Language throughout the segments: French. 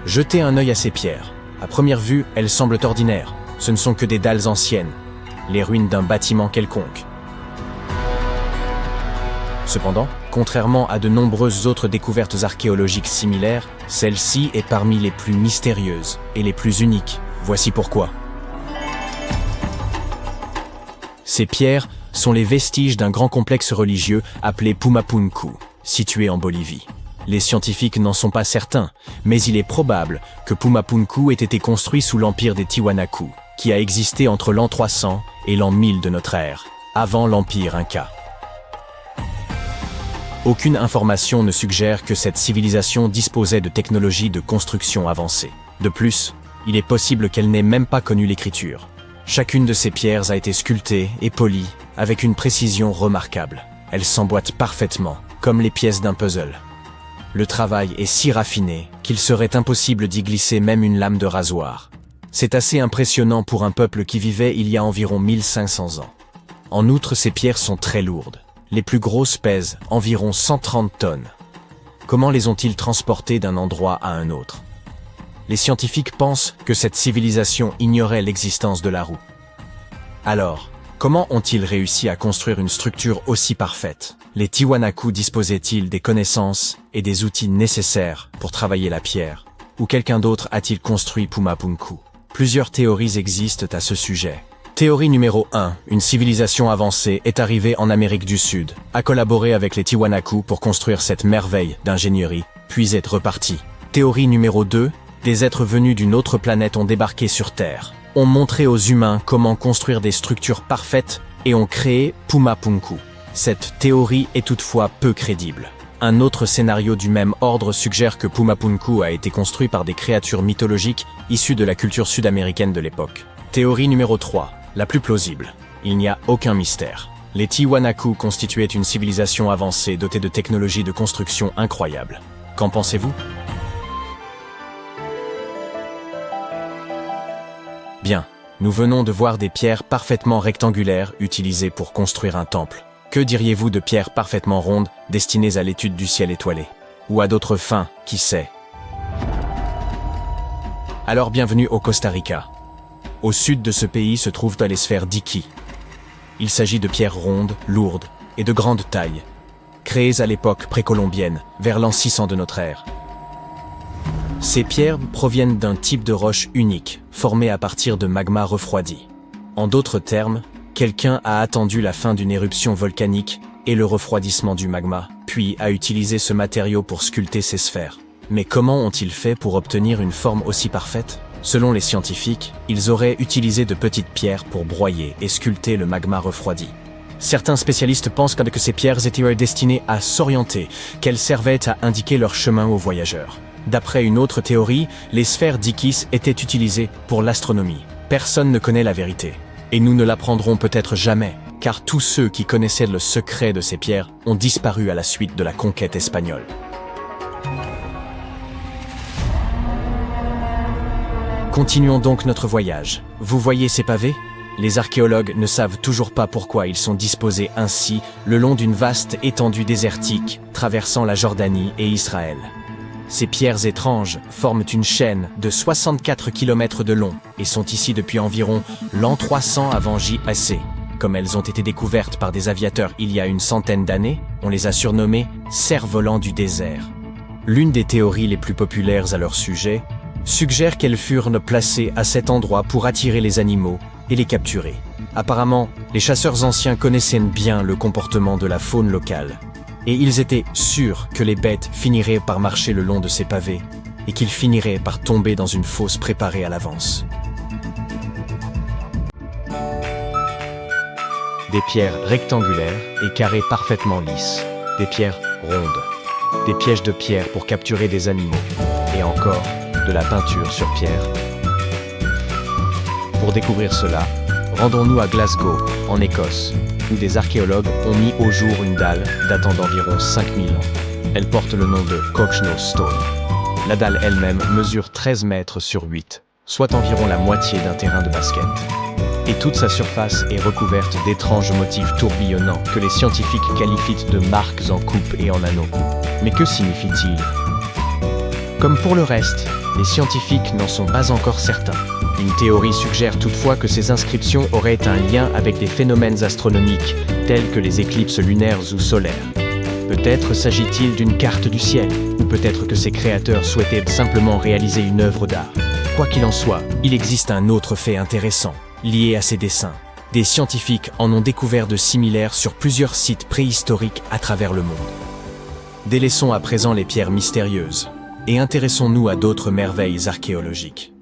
Jetez un œil à ces pierres. À première vue, elles semblent ordinaires. Ce ne sont que des dalles anciennes, les ruines d'un bâtiment quelconque. Cependant, contrairement à de nombreuses autres découvertes archéologiques similaires, celle-ci est parmi les plus mystérieuses et les plus uniques. Voici pourquoi. Ces pierres sont les vestiges d'un grand complexe religieux appelé Pumapunku, situé en Bolivie. Les scientifiques n'en sont pas certains, mais il est probable que Pumapunku ait été construit sous l'empire des Tiwanaku, qui a existé entre l'an 300 et l'an 1000 de notre ère, avant l'empire Inca. Aucune information ne suggère que cette civilisation disposait de technologies de construction avancées. De plus, il est possible qu'elle n'ait même pas connu l'écriture. Chacune de ces pierres a été sculptée et polie avec une précision remarquable. Elles s'emboîtent parfaitement, comme les pièces d'un puzzle. Le travail est si raffiné qu'il serait impossible d'y glisser même une lame de rasoir. C'est assez impressionnant pour un peuple qui vivait il y a environ 1500 ans. En outre, ces pierres sont très lourdes. Les plus grosses pèsent environ 130 tonnes. Comment les ont-ils transportées d'un endroit à un autre? Les scientifiques pensent que cette civilisation ignorait l'existence de la roue. Alors, comment ont-ils réussi à construire une structure aussi parfaite? Les Tiwanaku disposaient-ils des connaissances et des outils nécessaires pour travailler la pierre? Ou quelqu'un d'autre a-t-il construit Pumapunku? Plusieurs théories existent à ce sujet. Théorie numéro 1. Une civilisation avancée est arrivée en Amérique du Sud, a collaboré avec les Tiwanaku pour construire cette merveille d'ingénierie, puis est repartie. Théorie numéro 2. Des êtres venus d'une autre planète ont débarqué sur Terre, ont montré aux humains comment construire des structures parfaites et ont créé Pumapunku. Cette théorie est toutefois peu crédible. Un autre scénario du même ordre suggère que Pumapunku a été construit par des créatures mythologiques issues de la culture sud-américaine de l'époque. Théorie numéro 3. La plus plausible. Il n'y a aucun mystère. Les Tiwanaku constituaient une civilisation avancée dotée de technologies de construction incroyables. Qu'en pensez-vous? Bien, nous venons de voir des pierres parfaitement rectangulaires utilisées pour construire un temple. Que diriez-vous de pierres parfaitement rondes destinées à l'étude du ciel étoilé? Ou à d'autres fins, qui sait? Alors bienvenue au Costa Rica. Au sud de ce pays se trouvent les sphères d'Iki. Il s'agit de pierres rondes, lourdes et de grande taille, créées à l'époque précolombienne, vers l'an 600 de notre ère. Ces pierres proviennent d'un type de roche unique, formé à partir de magma refroidi. En d'autres termes, quelqu'un a attendu la fin d'une éruption volcanique et le refroidissement du magma, puis a utilisé ce matériau pour sculpter ces sphères. Mais comment ont-ils fait pour obtenir une forme aussi parfaite? Selon les scientifiques, ils auraient utilisé de petites pierres pour broyer et sculpter le magma refroidi. Certains spécialistes pensent que ces pierres étaient destinées à s'orienter, qu'elles servaient à indiquer leur chemin aux voyageurs. D'après une autre théorie, les sphères d'Ikis étaient utilisées pour l'astronomie. Personne ne connaît la vérité. Et nous ne l'apprendrons peut-être jamais, car tous ceux qui connaissaient le secret de ces pierres ont disparu à la suite de la conquête espagnole. Continuons donc notre voyage. Vous voyez ces pavés? Les archéologues ne savent toujours pas pourquoi ils sont disposés ainsi le long d'une vaste étendue désertique traversant la Jordanie et Israël. Ces pierres étranges forment une chaîne de 64 km de long et sont ici depuis environ l'an 300 avant JAC. Comme elles ont été découvertes par des aviateurs il y a une centaine d'années, on les a surnommées « cerfs-volants du désert ». L'une des théories les plus populaires à leur sujet suggère qu'elles furent placées à cet endroit pour attirer les animaux et les capturer. Apparemment, les chasseurs anciens connaissaient bien le comportement de la faune locale, et ils étaient sûrs que les bêtes finiraient par marcher le long de ces pavés et qu'ils finiraient par tomber dans une fosse préparée à l'avance. Des pierres rectangulaires et carrées parfaitement lisses, des pierres rondes, des pièges de pierre pour capturer des animaux, et encore de la peinture sur pierre. Pour découvrir cela, rendons-nous à Glasgow, en Écosse, où des archéologues ont mis au jour une dalle datant d'environ 5000 ans. Elle porte le nom de Cochno Stone. La dalle elle-même mesure 13 mètres sur 8, soit environ la moitié d'un terrain de basket. Et toute sa surface est recouverte d'étranges motifs tourbillonnants que les scientifiques qualifient de marques en coupe et en anneaux. Mais que signifie-t-il? Comme pour le reste, Les scientifiques n'en sont pas encore certains. Une théorie suggère toutefois que ces inscriptions auraient un lien avec des phénomènes astronomiques, tels que les éclipses lunaires ou solaires. Peut-être s'agit-il d'une carte du ciel, ou peut-être que ses créateurs souhaitaient simplement réaliser une œuvre d'art. Quoi qu'il en soit, il existe un autre fait intéressant, lié à ces dessins. Des scientifiques en ont découvert de similaires sur plusieurs sites préhistoriques à travers le monde. Délaissons à présent les pierres mystérieuses, et intéressons-nous à d'autres merveilles archéologiques.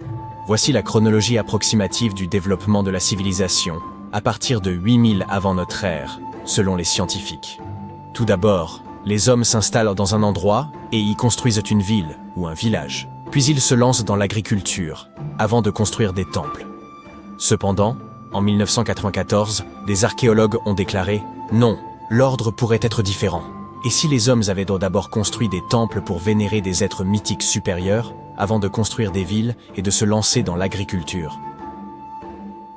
Voici la chronologie approximative du développement de la civilisation, à partir de 8000 avant notre ère, selon les scientifiques. Tout d'abord, les hommes s'installent dans un endroit et y construisent une ville ou un village. Puis ils se lancent dans l'agriculture, avant de construire des temples. Cependant, en 1994, des archéologues ont déclaré « Non, l'ordre pourrait être différent. Et si les hommes avaient d'abord construit des temples pour vénérer des êtres mythiques supérieurs, avant de construire des villes et de se lancer dans l'agriculture ?»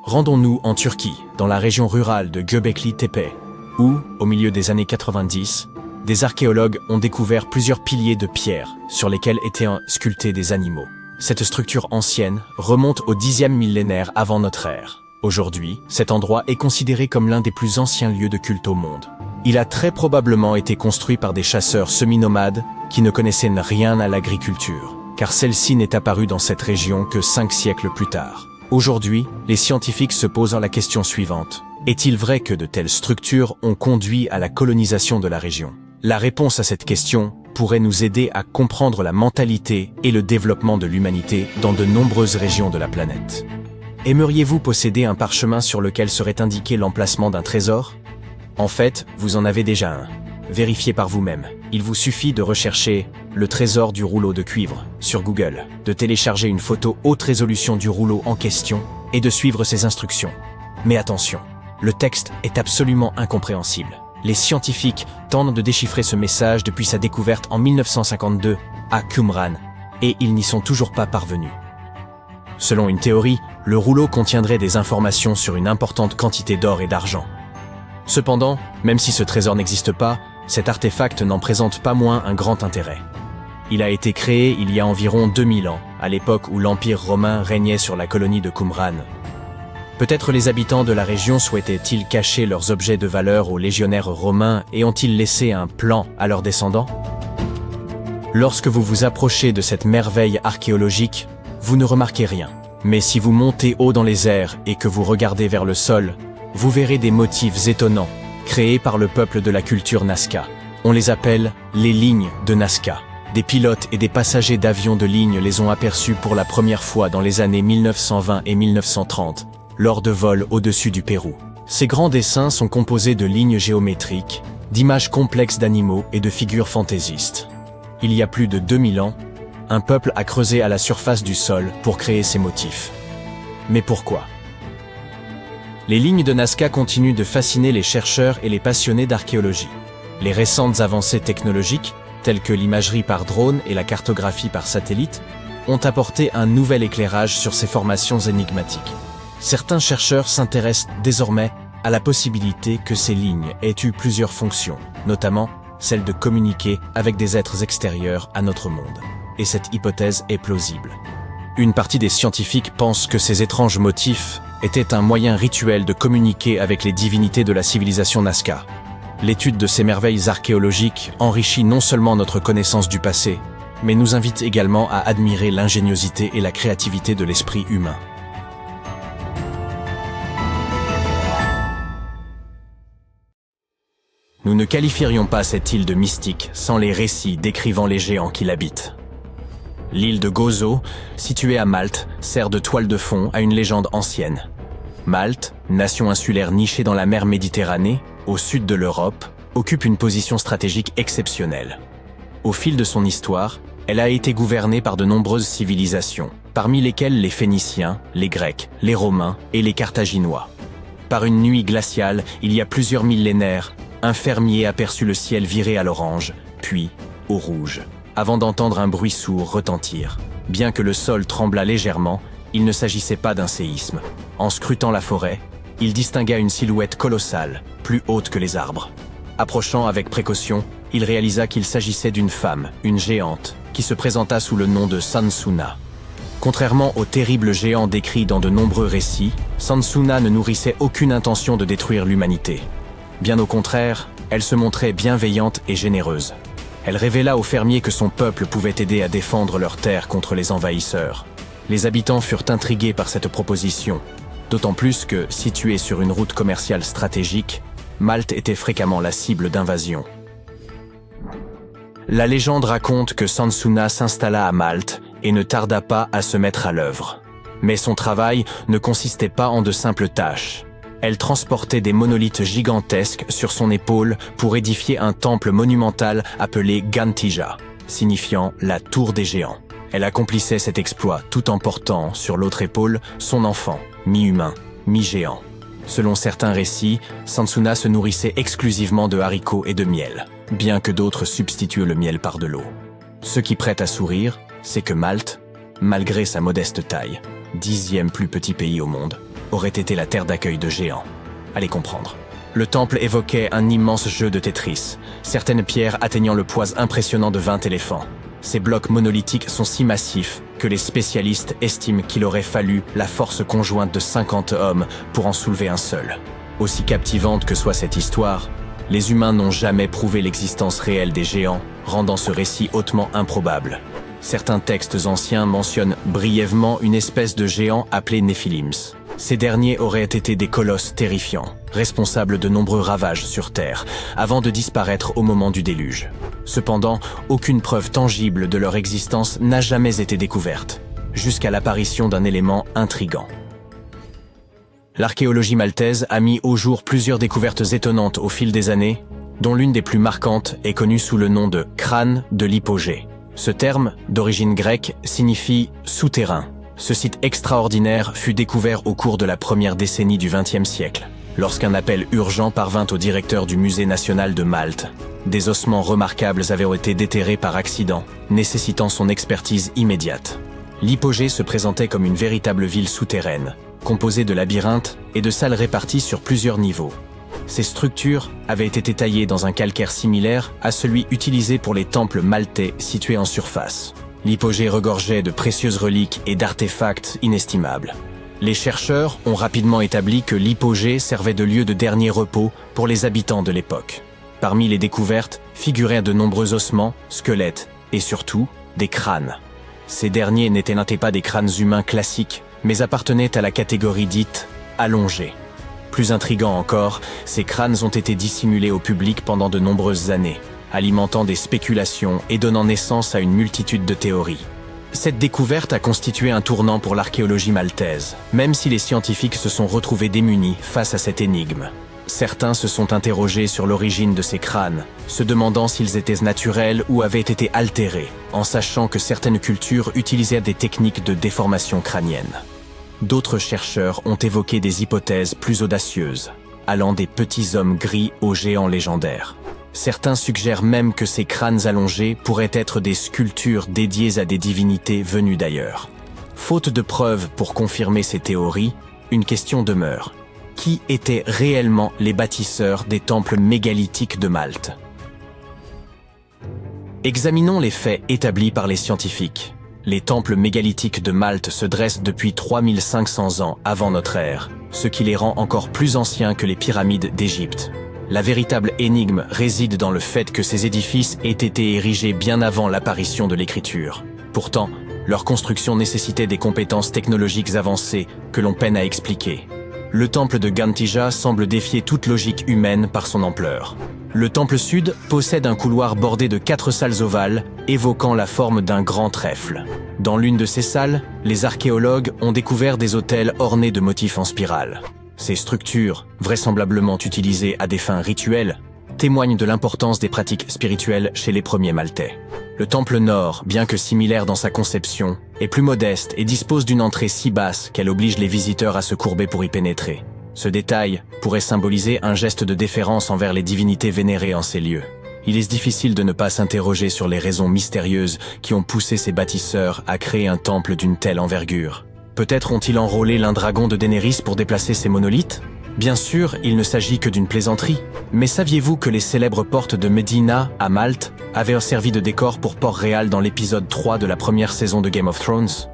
Rendons-nous en Turquie, dans la région rurale de Göbekli Tepe, où, au milieu des années 90, des archéologues ont découvert plusieurs piliers de pierre sur lesquels étaient sculptés des animaux. Cette structure ancienne remonte au 10e millénaire avant notre ère. Aujourd'hui, cet endroit est considéré comme l'un des plus anciens lieux de culte au monde. Il a très probablement été construit par des chasseurs semi-nomades qui ne connaissaient rien à l'agriculture, car celle-ci n'est apparue dans cette région que 5 siècles plus tard. Aujourd'hui, les scientifiques se posent la question suivante. Est-il vrai que de telles structures ont conduit à la colonisation de la région ? La réponse à cette question pourrait nous aider à comprendre la mentalité et le développement de l'humanité dans de nombreuses régions de la planète. Aimeriez-vous posséder un parchemin sur lequel serait indiqué l'emplacement d'un trésor ? En fait, vous en avez déjà un. Vérifiez par vous-même. Il vous suffit de rechercher « le trésor du rouleau de cuivre » sur Google, de télécharger une photo haute résolution du rouleau en question et de suivre ses instructions. Mais attention, le texte est absolument incompréhensible. Les scientifiques tentent de déchiffrer ce message depuis sa découverte en 1952 à Qumran, et ils n'y sont toujours pas parvenus. Selon une théorie, le rouleau contiendrait des informations sur une importante quantité d'or et d'argent. Cependant, même si ce trésor n'existe pas, cet artefact n'en présente pas moins un grand intérêt. Il a été créé il y a environ 2000 ans, à l'époque où l'Empire romain régnait sur la colonie de Qumran. Peut-être les habitants de la région souhaitaient-ils cacher leurs objets de valeur aux légionnaires romains et ont-ils laissé un plan à leurs descendants ? Lorsque vous vous approchez de cette merveille archéologique, vous ne remarquez rien. Mais si vous montez haut dans les airs et que vous regardez vers le sol, vous verrez des motifs étonnants, créés par le peuple de la culture Nazca. On les appelle les lignes de Nazca. Des pilotes et des passagers d'avions de ligne les ont aperçus pour la première fois dans les années 1920 et 1930, lors de vols au-dessus du Pérou. Ces grands dessins sont composés de lignes géométriques, d'images complexes d'animaux et de figures fantaisistes. Il y a plus de 2000 ans, un peuple a creusé à la surface du sol pour créer ces motifs. Mais pourquoi ? Les lignes de Nazca continuent de fasciner les chercheurs et les passionnés d'archéologie. Les récentes avancées technologiques, telles que l'imagerie par drone et la cartographie par satellite, ont apporté un nouvel éclairage sur ces formations énigmatiques. Certains chercheurs s'intéressent désormais à la possibilité que ces lignes aient eu plusieurs fonctions, notamment celle de communiquer avec des êtres extérieurs à notre monde. Et cette hypothèse est plausible. Une partie des scientifiques pense que ces étranges motifs étaient un moyen rituel de communiquer avec les divinités de la civilisation Nazca. L'étude de ces merveilles archéologiques enrichit non seulement notre connaissance du passé, mais nous invite également à admirer l'ingéniosité et la créativité de l'esprit humain. Nous ne qualifierions pas cette île de mystique sans les récits décrivant les géants qui l'habitent. L'île de Gozo, située à Malte, sert de toile de fond à une légende ancienne. Malte, nation insulaire nichée dans la mer Méditerranée, au sud de l'Europe, occupe une position stratégique exceptionnelle. Au fil de son histoire, elle a été gouvernée par de nombreuses civilisations, parmi lesquelles les Phéniciens, les Grecs, les Romains et les Carthaginois. Par une nuit glaciale, il y a plusieurs millénaires, un fermier aperçut le ciel virer à l'orange, puis au rouge, avant d'entendre un bruit sourd retentir. Bien que le sol tremblât légèrement, il ne s'agissait pas d'un séisme. En scrutant la forêt, il distingua une silhouette colossale, plus haute que les arbres. Approchant avec précaution, il réalisa qu'il s'agissait d'une femme, une géante, qui se présenta sous le nom de Sansuna. Contrairement aux terribles géants décrits dans de nombreux récits, Sansuna ne nourrissait aucune intention de détruire l'humanité. Bien au contraire, elle se montrait bienveillante et généreuse. Elle révéla aux fermiers que son peuple pouvait aider à défendre leurs terres contre les envahisseurs. Les habitants furent intrigués par cette proposition, d'autant plus que, située sur une route commerciale stratégique, Malte était fréquemment la cible d'invasions. La légende raconte que Sansuna s'installa à Malte et ne tarda pas à se mettre à l'œuvre. Mais son travail ne consistait pas en de simples tâches. Elle transportait des monolithes gigantesques sur son épaule pour édifier un temple monumental appelé Gantija, signifiant la tour des géants. Elle accomplissait cet exploit tout en portant, sur l'autre épaule, son enfant, mi-humain, mi-géant. Selon certains récits, Sansuna se nourrissait exclusivement de haricots et de miel, bien que d'autres substituent le miel par de l'eau. Ce qui prête à sourire, c'est que Malte, malgré sa modeste taille, 10e plus petit pays au monde, aurait été la terre d'accueil de géants. Allez comprendre. Le temple évoquait un immense jeu de Tetris, certaines pierres atteignant le poids impressionnant de 20 éléphants. Ces blocs monolithiques sont si massifs que les spécialistes estiment qu'il aurait fallu la force conjointe de 50 hommes pour en soulever un seul. Aussi captivante que soit cette histoire, les humains n'ont jamais prouvé l'existence réelle des géants, rendant ce récit hautement improbable. Certains textes anciens mentionnent brièvement une espèce de géant appelé Nephilims. Ces derniers auraient été des colosses terrifiants, responsables de nombreux ravages sur Terre, avant de disparaître au moment du déluge. Cependant, aucune preuve tangible de leur existence n'a jamais été découverte, jusqu'à l'apparition d'un élément intrigant. L'archéologie maltaise a mis au jour plusieurs découvertes étonnantes au fil des années, dont l'une des plus marquantes est connue sous le nom de crâne de l'hypogée. Ce terme, d'origine grecque, signifie « souterrain ». Ce site extraordinaire fut découvert au cours de la première décennie du XXe siècle, lorsqu'un appel urgent parvint au directeur du Musée national de Malte. Des ossements remarquables avaient été déterrés par accident, nécessitant son expertise immédiate. L'hypogée se présentait comme une véritable ville souterraine, composée de labyrinthes et de salles réparties sur plusieurs niveaux. Ces structures avaient été taillées dans un calcaire similaire à celui utilisé pour les temples maltais situés en surface. L'hypogée regorgeait de précieuses reliques et d'artefacts inestimables. Les chercheurs ont rapidement établi que l'hypogée servait de lieu de dernier repos pour les habitants de l'époque. Parmi les découvertes figuraient de nombreux ossements, squelettes et surtout des crânes. Ces derniers n'étaient pas des crânes humains classiques, mais appartenaient à la catégorie dite allongée. Plus intriguant encore, ces crânes ont été dissimulés au public pendant de nombreuses années, alimentant des spéculations et donnant naissance à une multitude de théories. Cette découverte a constitué un tournant pour l'archéologie maltaise, même si les scientifiques se sont retrouvés démunis face à cette énigme. Certains se sont interrogés sur l'origine de ces crânes, se demandant s'ils étaient naturels ou avaient été altérés, en sachant que certaines cultures utilisaient des techniques de déformation crânienne. D'autres chercheurs ont évoqué des hypothèses plus audacieuses, allant des petits hommes gris aux géants légendaires. Certains suggèrent même que ces crânes allongés pourraient être des sculptures dédiées à des divinités venues d'ailleurs. Faute de preuves pour confirmer ces théories, une question demeure. Qui étaient réellement les bâtisseurs des temples mégalithiques de Malte? Examinons les faits établis par les scientifiques. Les temples mégalithiques de Malte se dressent depuis 3500 ans avant notre ère, ce qui les rend encore plus anciens que les pyramides d'Égypte. La véritable énigme réside dans le fait que ces édifices aient été érigés bien avant l'apparition de l'écriture. Pourtant, leur construction nécessitait des compétences technologiques avancées que l'on peine à expliquer. Le temple de Gantija semble défier toute logique humaine par son ampleur. Le temple sud possède un couloir bordé de 4 salles ovales, évoquant la forme d'un grand trèfle. Dans l'une de ces salles, les archéologues ont découvert des autels ornés de motifs en spirale. Ces structures, vraisemblablement utilisées à des fins rituelles, témoignent de l'importance des pratiques spirituelles chez les premiers Maltais. Le temple nord, bien que similaire dans sa conception, est plus modeste et dispose d'une entrée si basse qu'elle oblige les visiteurs à se courber pour y pénétrer. Ce détail pourrait symboliser un geste de déférence envers les divinités vénérées en ces lieux. Il est difficile de ne pas s'interroger sur les raisons mystérieuses qui ont poussé ces bâtisseurs à créer un temple d'une telle envergure. Peut-être ont-ils enrôlé l'un dragon de Daenerys pour déplacer ces monolithes? Bien sûr, il ne s'agit que d'une plaisanterie, mais saviez-vous que les célèbres portes de Medina, à Malte, avaient servi de décor pour Port-Réal dans l'épisode 3 de la première saison de Game of Thrones?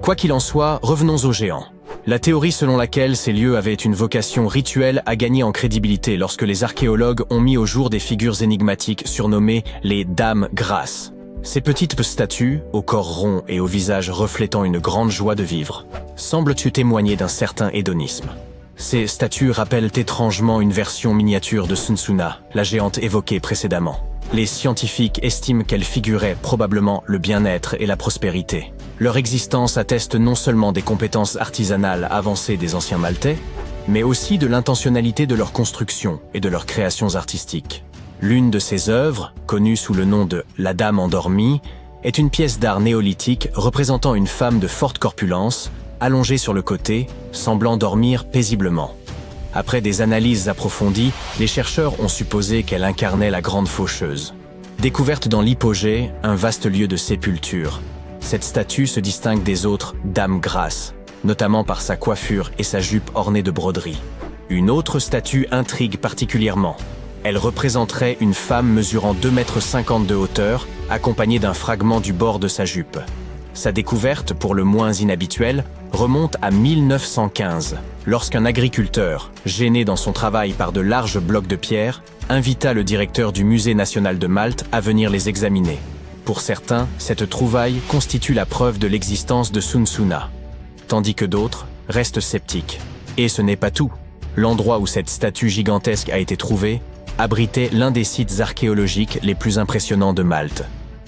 Quoi qu'il en soit, revenons aux géants. La théorie selon laquelle ces lieux avaient une vocation rituelle a gagné en crédibilité lorsque les archéologues ont mis au jour des figures énigmatiques surnommées les Dames Grasses. Ces petites statues, au corps rond et au visage reflétant une grande joie de vivre, semblent-tu témoigner d'un certain hédonisme. Ces statues rappellent étrangement une version miniature de Sun Tzu-na, la géante évoquée précédemment. Les scientifiques estiment qu'elles figuraient probablement le bien-être et la prospérité. Leur existence atteste non seulement des compétences artisanales avancées des anciens Maltais, mais aussi de l'intentionnalité de leur construction et de leurs créations artistiques. L'une de ces œuvres, connue sous le nom de « La Dame endormie », est une pièce d'art néolithique représentant une femme de forte corpulence, allongée sur le côté, semblant dormir paisiblement. Après des analyses approfondies, les chercheurs ont supposé qu'elle incarnait la grande faucheuse. Découverte dans l'hypogée, un vaste lieu de sépulture, cette statue se distingue des autres dames grasses, notamment par sa coiffure et sa jupe ornée de broderies. Une autre statue intrigue particulièrement. Elle représenterait une femme mesurant 2,50 m de hauteur, accompagnée d'un fragment du bord de sa jupe. Sa découverte, pour le moins inhabituelle, remonte à 1915, lorsqu'un agriculteur, gêné dans son travail par de larges blocs de pierre, invita le directeur du Musée national de Malte à venir les examiner. Pour certains, cette trouvaille constitue la preuve de l'existence de Sun Tzu-na, tandis que d'autres restent sceptiques. Et ce n'est pas tout. L'endroit où cette statue gigantesque a été trouvée abritait l'un des sites archéologiques les plus impressionnants de Malte,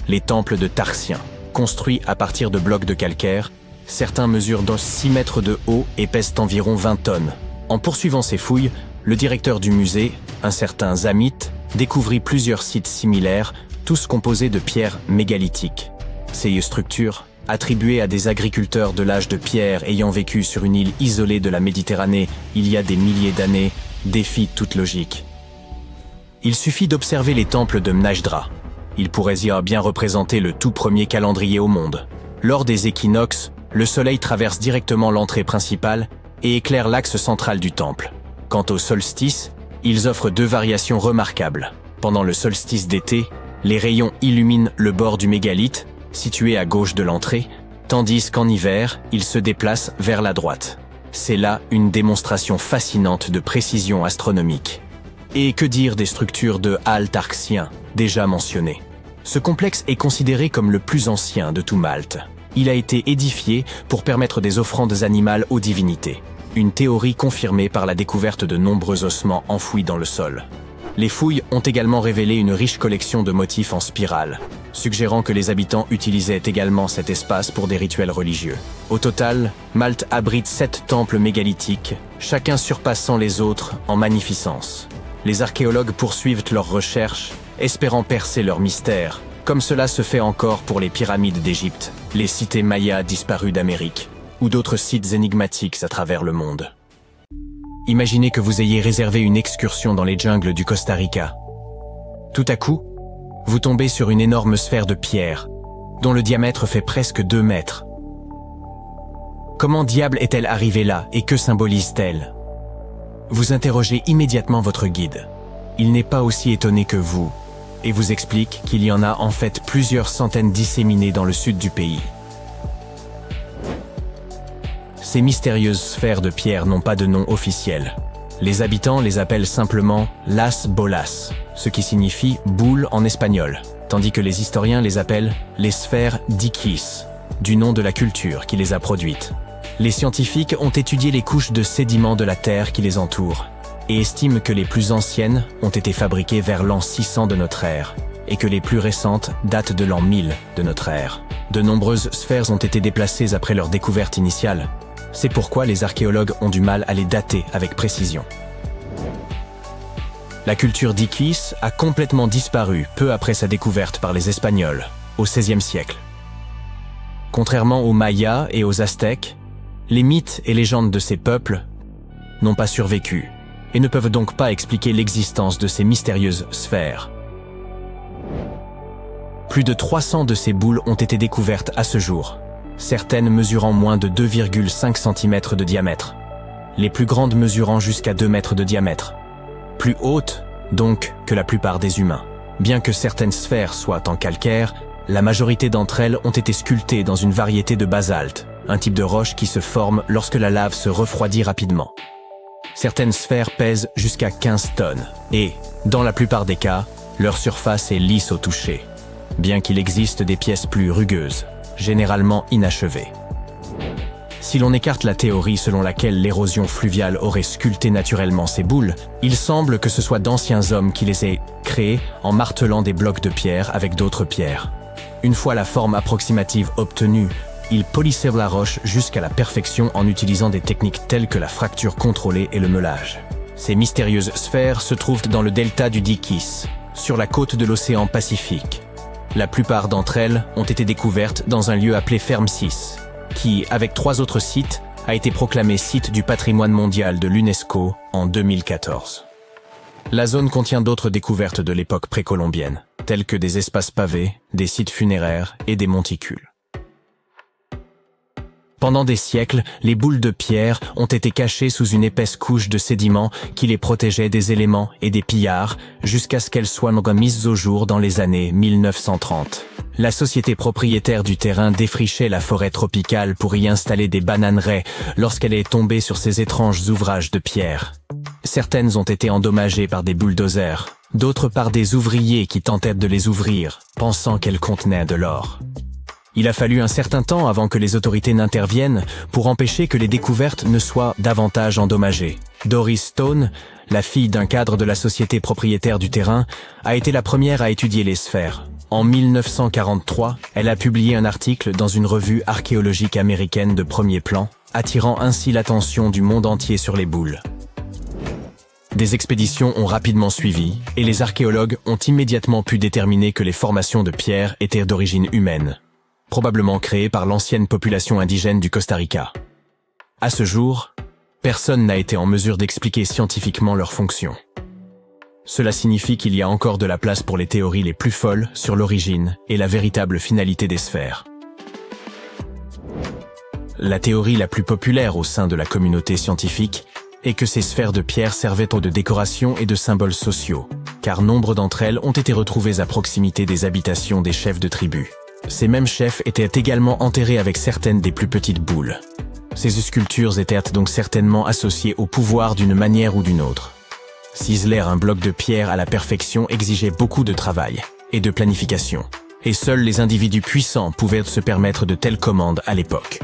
les temples de Tarsien. Construits à partir de blocs de calcaire, certains mesurent dans 6 mètres de haut et pèsent environ 20 tonnes. En poursuivant ces fouilles, le directeur du musée, un certain Zamit, découvrit plusieurs sites similaires, tous composés de pierres mégalithiques. Ces structures, attribuées à des agriculteurs de l'âge de pierre ayant vécu sur une île isolée de la Méditerranée il y a des milliers d'années, défient toute logique. Il suffit d'observer les temples de Mnajdra. Il pourrait y bien représenter le tout premier calendrier au monde. Lors des équinoxes, le soleil traverse directement l'entrée principale et éclaire l'axe central du temple. Quant au solstice, ils offrent deux variations remarquables. Pendant le solstice d'été, les rayons illuminent le bord du mégalithe, situé à gauche de l'entrée, tandis qu'en hiver, ils se déplacent vers la droite. C'est là une démonstration fascinante de précision astronomique. Et que dire des structures de halles tarxiens, déjà mentionnées? Ce complexe est considéré comme le plus ancien de tout Malte. Il a été édifié pour permettre des offrandes animales aux divinités. Une théorie confirmée par la découverte de nombreux ossements enfouis dans le sol. Les fouilles ont également révélé une riche collection de motifs en spirale, suggérant que les habitants utilisaient également cet espace pour des rituels religieux. Au total, Malte abrite 7 temples mégalithiques, chacun surpassant les autres en magnificence. Les archéologues poursuivent leurs recherches, espérant percer leurs mystères, comme cela se fait encore pour les pyramides d'Égypte, les cités mayas disparues d'Amérique, ou d'autres sites énigmatiques à travers le monde. Imaginez que vous ayez réservé une excursion dans les jungles du Costa Rica. Tout à coup, vous tombez sur une énorme sphère de pierre, dont le diamètre fait presque 2 mètres. Comment diable est-elle arrivée là et que symbolise-t-elle? Vous interrogez immédiatement votre guide. Il n'est pas aussi étonné que vous, et vous explique qu'il y en a en fait plusieurs centaines disséminées dans le sud du pays. Ces mystérieuses sphères de pierre n'ont pas de nom officiel. Les habitants les appellent simplement Las Bolas, ce qui signifie boule en espagnol, tandis que les historiens les appellent les sphères d'Iquis, du nom de la culture qui les a produites. Les scientifiques ont étudié les couches de sédiments de la Terre qui les entourent et estiment que les plus anciennes ont été fabriquées vers l'an 600 de notre ère et que les plus récentes datent de l'an 1000 de notre ère. De nombreuses sphères ont été déplacées après leur découverte initiale. C'est pourquoi les archéologues ont du mal à les dater avec précision. La culture d'Iquis a complètement disparu peu après sa découverte par les Espagnols, au XVIe siècle. Contrairement aux Mayas et aux Aztèques, les mythes et légendes de ces peuples n'ont pas survécu et ne peuvent donc pas expliquer l'existence de ces mystérieuses sphères. Plus de 300 de ces boules ont été découvertes à ce jour, certaines mesurant moins de 2,5 cm de diamètre. les plus grandes mesurant jusqu'à 2 mètres de diamètre. Plus hautes, donc, que la plupart des humains. Bien que certaines sphères soient en calcaire, la majorité d'entre elles ont été sculptées dans une variété de basalte, un type de roche qui se forme lorsque la lave se refroidit rapidement. Certaines sphères pèsent jusqu'à 15 tonnes et, dans la plupart des cas, leur surface est lisse au toucher, bien qu'il existe des pièces plus rugueuses, généralement inachevées. Si l'on écarte la théorie selon laquelle l'érosion fluviale aurait sculpté naturellement ces boules, il semble que ce soit d'anciens hommes qui les aient créées en martelant des blocs de pierre avec d'autres pierres. Une fois la forme approximative obtenue, ils polissaient la roche jusqu'à la perfection en utilisant des techniques telles que la fracture contrôlée et le meulage. Ces mystérieuses sphères se trouvent dans le delta du Dikis, sur la côte de l'océan Pacifique. La plupart d'entre elles ont été découvertes dans un lieu appelé Ferme 6, qui, avec 3 autres sites, a été proclamé site du patrimoine mondial de l'UNESCO en 2014. La zone contient d'autres découvertes de l'époque précolombienne, telles que des espaces pavés, des sites funéraires et des monticules. Pendant des siècles, les boules de pierre ont été cachées sous une épaisse couche de sédiments qui les protégeait des éléments et des pillards jusqu'à ce qu'elles soient mises au jour dans les années 1930. La société propriétaire du terrain défrichait la forêt tropicale pour y installer des bananeraies lorsqu'elle est tombée sur ces étranges ouvrages de pierre. Certaines ont été endommagées par des bulldozers, d'autres par des ouvriers qui tentaient de les ouvrir, pensant qu'elles contenaient de l'or. Il a fallu un certain temps avant que les autorités n'interviennent pour empêcher que les découvertes ne soient davantage endommagées. Doris Stone, la fille d'un cadre de la société propriétaire du terrain, a été la première à étudier les sphères. En 1943, elle a publié un article dans une revue archéologique américaine de premier plan, attirant ainsi l'attention du monde entier sur les boules. Des expéditions ont rapidement suivi, et les archéologues ont immédiatement pu déterminer que les formations de pierre étaient d'origine humaine, probablement créées par l'ancienne population indigène du Costa Rica. À ce jour, personne n'a été en mesure d'expliquer scientifiquement leur fonction. Cela signifie qu'il y a encore de la place pour les théories les plus folles sur l'origine et la véritable finalité des sphères. La théorie la plus populaire au sein de la communauté scientifique est que ces sphères de pierre servaient de décoration et de symboles sociaux, car nombre d'entre elles ont été retrouvées à proximité des habitations des chefs de tribus. Ces mêmes chefs étaient également enterrés avec certaines des plus petites boules. Ces sculptures étaient donc certainement associées au pouvoir d'une manière ou d'une autre. Ciseler un bloc de pierre à la perfection exigeait beaucoup de travail et de planification, et seuls les individus puissants pouvaient se permettre de telles commandes à l'époque.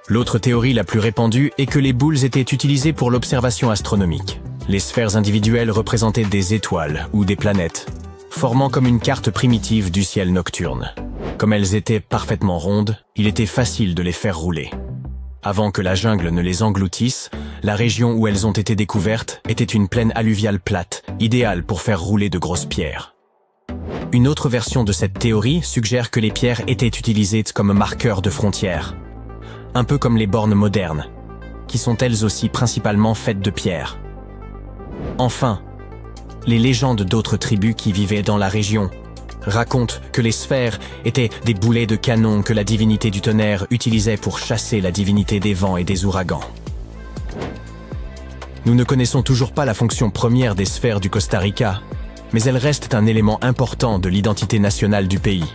L'autre théorie la plus répandue est que les boules étaient utilisées pour l'observation astronomique. Les sphères individuelles représentaient des étoiles ou des planètes, formant comme une carte primitive du ciel nocturne. Comme elles étaient parfaitement rondes, il était facile de les faire rouler. Avant que la jungle ne les engloutisse, la région où elles ont été découvertes était une plaine alluviale plate, idéale pour faire rouler de grosses pierres. Une autre version de cette théorie suggère que les pierres étaient utilisées comme marqueurs de frontières, un peu comme les bornes modernes, qui sont elles aussi principalement faites de pierre. Enfin, les légendes d'autres tribus qui vivaient dans la région racontent que les sphères étaient des boulets de canon que la divinité du tonnerre utilisait pour chasser la divinité des vents et des ouragans. Nous ne connaissons toujours pas la fonction première des sphères du Costa Rica, mais elles restent un élément important de l'identité nationale du pays.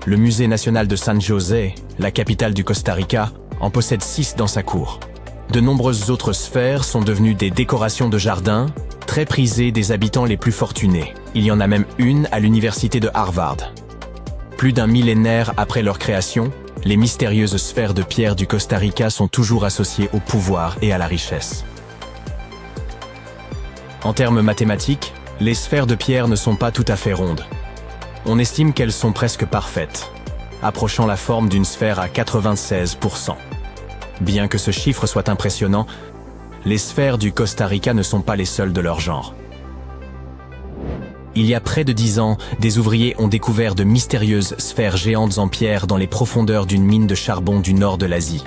Le musée national de San José, la capitale du Costa Rica, en possède 6 dans sa cour. De nombreuses autres sphères sont devenues des décorations de jardin, très prisées des habitants les plus fortunés. Il y en a même une à l'université de Harvard. Plus d'un millénaire après leur création, les mystérieuses sphères de pierre du Costa Rica sont toujours associées au pouvoir et à la richesse. En termes mathématiques, les sphères de pierre ne sont pas tout à fait rondes. On estime qu'elles sont presque parfaites, approchant la forme d'une sphère à 96%. Bien que ce chiffre soit impressionnant, les sphères du Costa Rica ne sont pas les seules de leur genre. Il y a près de 10 ans, des ouvriers ont découvert de mystérieuses sphères géantes en pierre dans les profondeurs d'une mine de charbon du nord de l'Asie.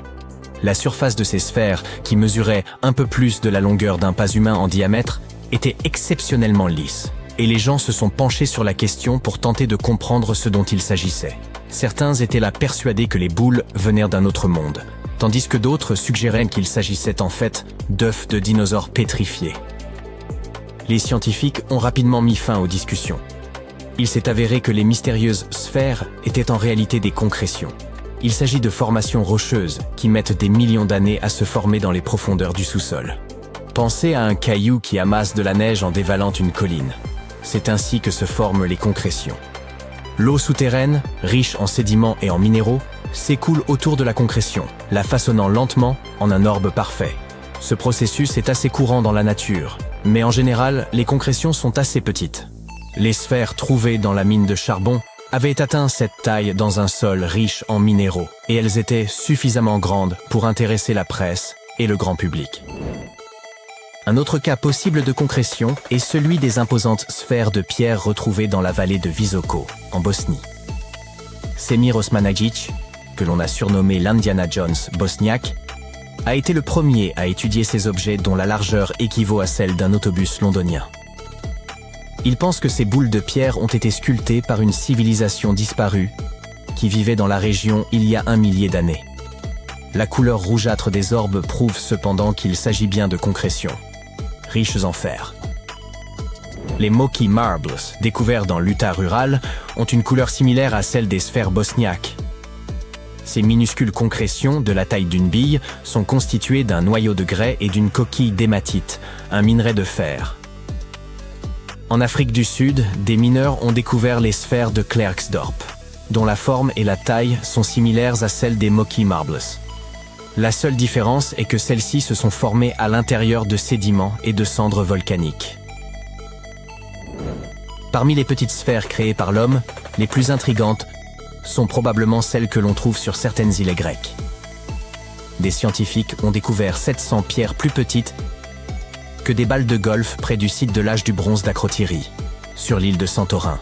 La surface de ces sphères, qui mesurait un peu plus de la longueur d'un pas humain en diamètre, était exceptionnellement lisse, et les gens se sont penchés sur la question pour tenter de comprendre ce dont il s'agissait. Certains étaient là persuadés que les boules venaient d'un autre monde, tandis que d'autres suggéraient qu'il s'agissait en fait d'œufs de dinosaures pétrifiés. Les scientifiques ont rapidement mis fin aux discussions. Il s'est avéré que les mystérieuses sphères étaient en réalité des concrétions. Il s'agit de formations rocheuses qui mettent des millions d'années à se former dans les profondeurs du sous-sol. Pensez à un caillou qui amasse de la neige en dévalant une colline. C'est ainsi que se forment les concrétions. L'eau souterraine, riche en sédiments et en minéraux, s'écoule autour de la concrétion, la façonnant lentement en un orbe parfait. Ce processus est assez courant dans la nature, mais en général, les concrétions sont assez petites. Les sphères trouvées dans la mine de charbon avaient atteint cette taille dans un sol riche en minéraux, et elles étaient suffisamment grandes pour intéresser la presse et le grand public. Un autre cas possible de concrétion est celui des imposantes sphères de pierre retrouvées dans la vallée de Visoko, en Bosnie. Semir Osmanagić, que l'on a surnommé l'Indiana Jones bosniaque, a été le premier à étudier ces objets dont la largeur équivaut à celle d'un autobus londonien. Il pense que ces boules de pierre ont été sculptées par une civilisation disparue qui vivait dans la région il y a 1 millier d'années. La couleur rougeâtre des orbes prouve cependant qu'il s'agit bien de concrétions, riches en fer. Les Moki Marbles, découverts dans l'Utah rural, ont une couleur similaire à celle des sphères bosniaques. Ces minuscules concrétions, de la taille d'une bille, sont constituées d'un noyau de grès et d'une coquille d'hématite, un minerai de fer. En Afrique du Sud, des mineurs ont découvert les sphères de Klerksdorp, dont la forme et la taille sont similaires à celles des Moki Marbles. La seule différence est que celles-ci se sont formées à l'intérieur de sédiments et de cendres volcaniques. Parmi les petites sphères créées par l'homme, les plus intrigantes sont probablement celles que l'on trouve sur certaines îles grecques. Des scientifiques ont découvert 700 pierres plus petites que des balles de golf près du site de l'âge du bronze d'Akrotiri, sur l'île de Santorin.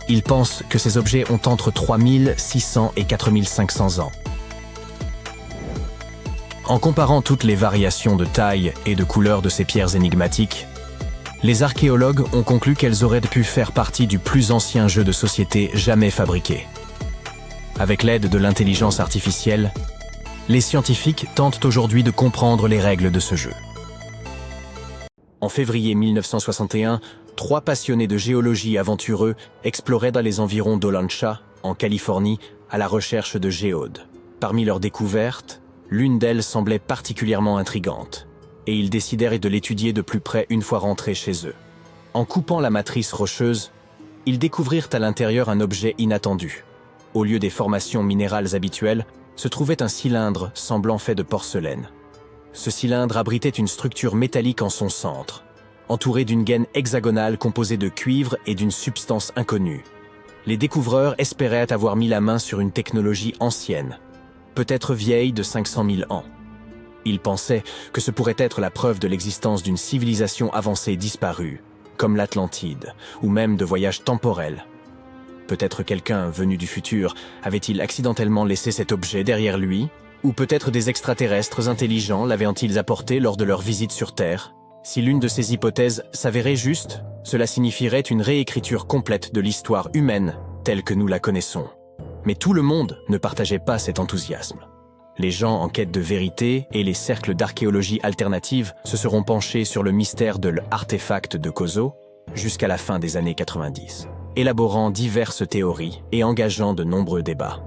Ils pensent que ces objets ont entre 3600 et 4500 ans. En comparant toutes les variations de taille et de couleur de ces pierres énigmatiques, les archéologues ont conclu qu'elles auraient pu faire partie du plus ancien jeu de société jamais fabriqué. Avec l'aide de l'intelligence artificielle, les scientifiques tentent aujourd'hui de comprendre les règles de ce jeu. En février 1961, 3 passionnés de géologie aventureux exploraient dans les environs d'Olancha, en Californie, à la recherche de géodes. Parmi leurs découvertes, l'une d'elles semblait particulièrement intrigante, et ils décidèrent de l'étudier de plus près une fois rentrés chez eux. En coupant la matrice rocheuse, ils découvrirent à l'intérieur un objet inattendu. Au lieu des formations minérales habituelles, se trouvait un cylindre semblant fait de porcelaine. Ce cylindre abritait une structure métallique en son centre, entourée d'une gaine hexagonale composée de cuivre et d'une substance inconnue. Les découvreurs espéraient avoir mis la main sur une technologie ancienne, peut-être vieille de 500 000 ans. Ils pensaient que ce pourrait être la preuve de l'existence d'une civilisation avancée disparue, comme l'Atlantide, ou même de voyages temporels. Peut-être quelqu'un venu du futur avait-il accidentellement laissé cet objet derrière lui, ou peut-être des extraterrestres intelligents l'avaient-ils apporté lors de leur visite sur Terre. Si l'une de ces hypothèses s'avérait juste, cela signifierait une réécriture complète de l'histoire humaine telle que nous la connaissons. Mais tout le monde ne partageait pas cet enthousiasme. Les gens en quête de vérité et les cercles d'archéologie alternative se seront penchés sur le mystère de l'artefact de Kozo jusqu'à la fin des années 90, élaborant diverses théories et engageant de nombreux débats.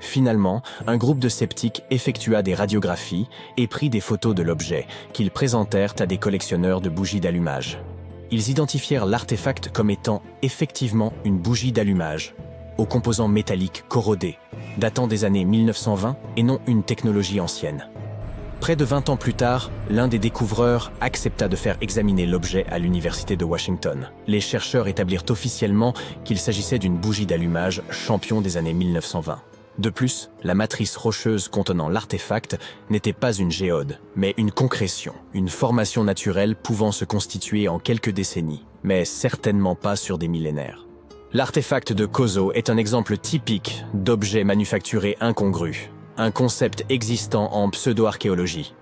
Finalement, un groupe de sceptiques effectua des radiographies et prit des photos de l'objet qu'ils présentèrent à des collectionneurs de bougies d'allumage. Ils identifièrent l'artefact comme étant effectivement une bougie d'allumage, aux composants métalliques corrodés, datant des années 1920 et non une technologie ancienne. Près de 20 ans plus tard, l'un des découvreurs accepta de faire examiner l'objet à l'université de Washington. Les chercheurs établirent officiellement qu'il s'agissait d'une bougie d'allumage champion des années 1920. De plus, la matrice rocheuse contenant l'artefact n'était pas une géode, mais une concrétion, une formation naturelle pouvant se constituer en quelques décennies, mais certainement pas sur des millénaires. L'artefact de Kozo est un exemple typique d'objet manufacturé incongru, un concept existant en pseudo-archéologie.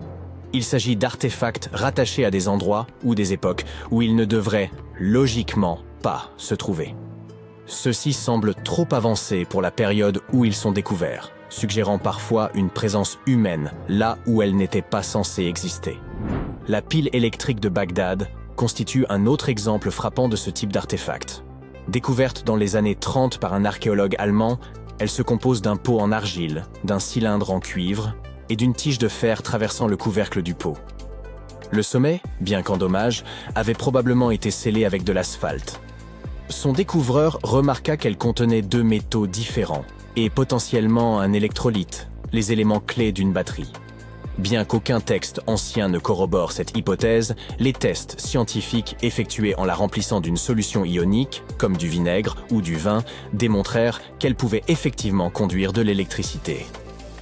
Il s'agit d'artefacts rattachés à des endroits ou des époques où ils ne devraient, logiquement, pas se trouver. Ceux-ci semblent trop avancés pour la période où ils sont découverts. suggérant parfois une présence humaine là où elle n'était pas censée exister. La pile électrique de Bagdad constitue un autre exemple frappant de ce type d'artefact. Découverte dans les années 30 par un archéologue allemand, elle se compose d'un pot en argile, d'un cylindre en cuivre et d'une tige de fer traversant le couvercle du pot. Le sommet, bien qu'endommagé, avait probablement été scellé avec de l'asphalte. Son découvreur remarqua qu'elle contenait deux métaux différents et potentiellement un électrolyte, les éléments clés d'une batterie. Bien qu'aucun texte ancien ne corrobore cette hypothèse, les tests scientifiques effectués en la remplissant d'une solution ionique, comme du vinaigre ou du vin, démontrèrent qu'elle pouvait effectivement conduire de l'électricité.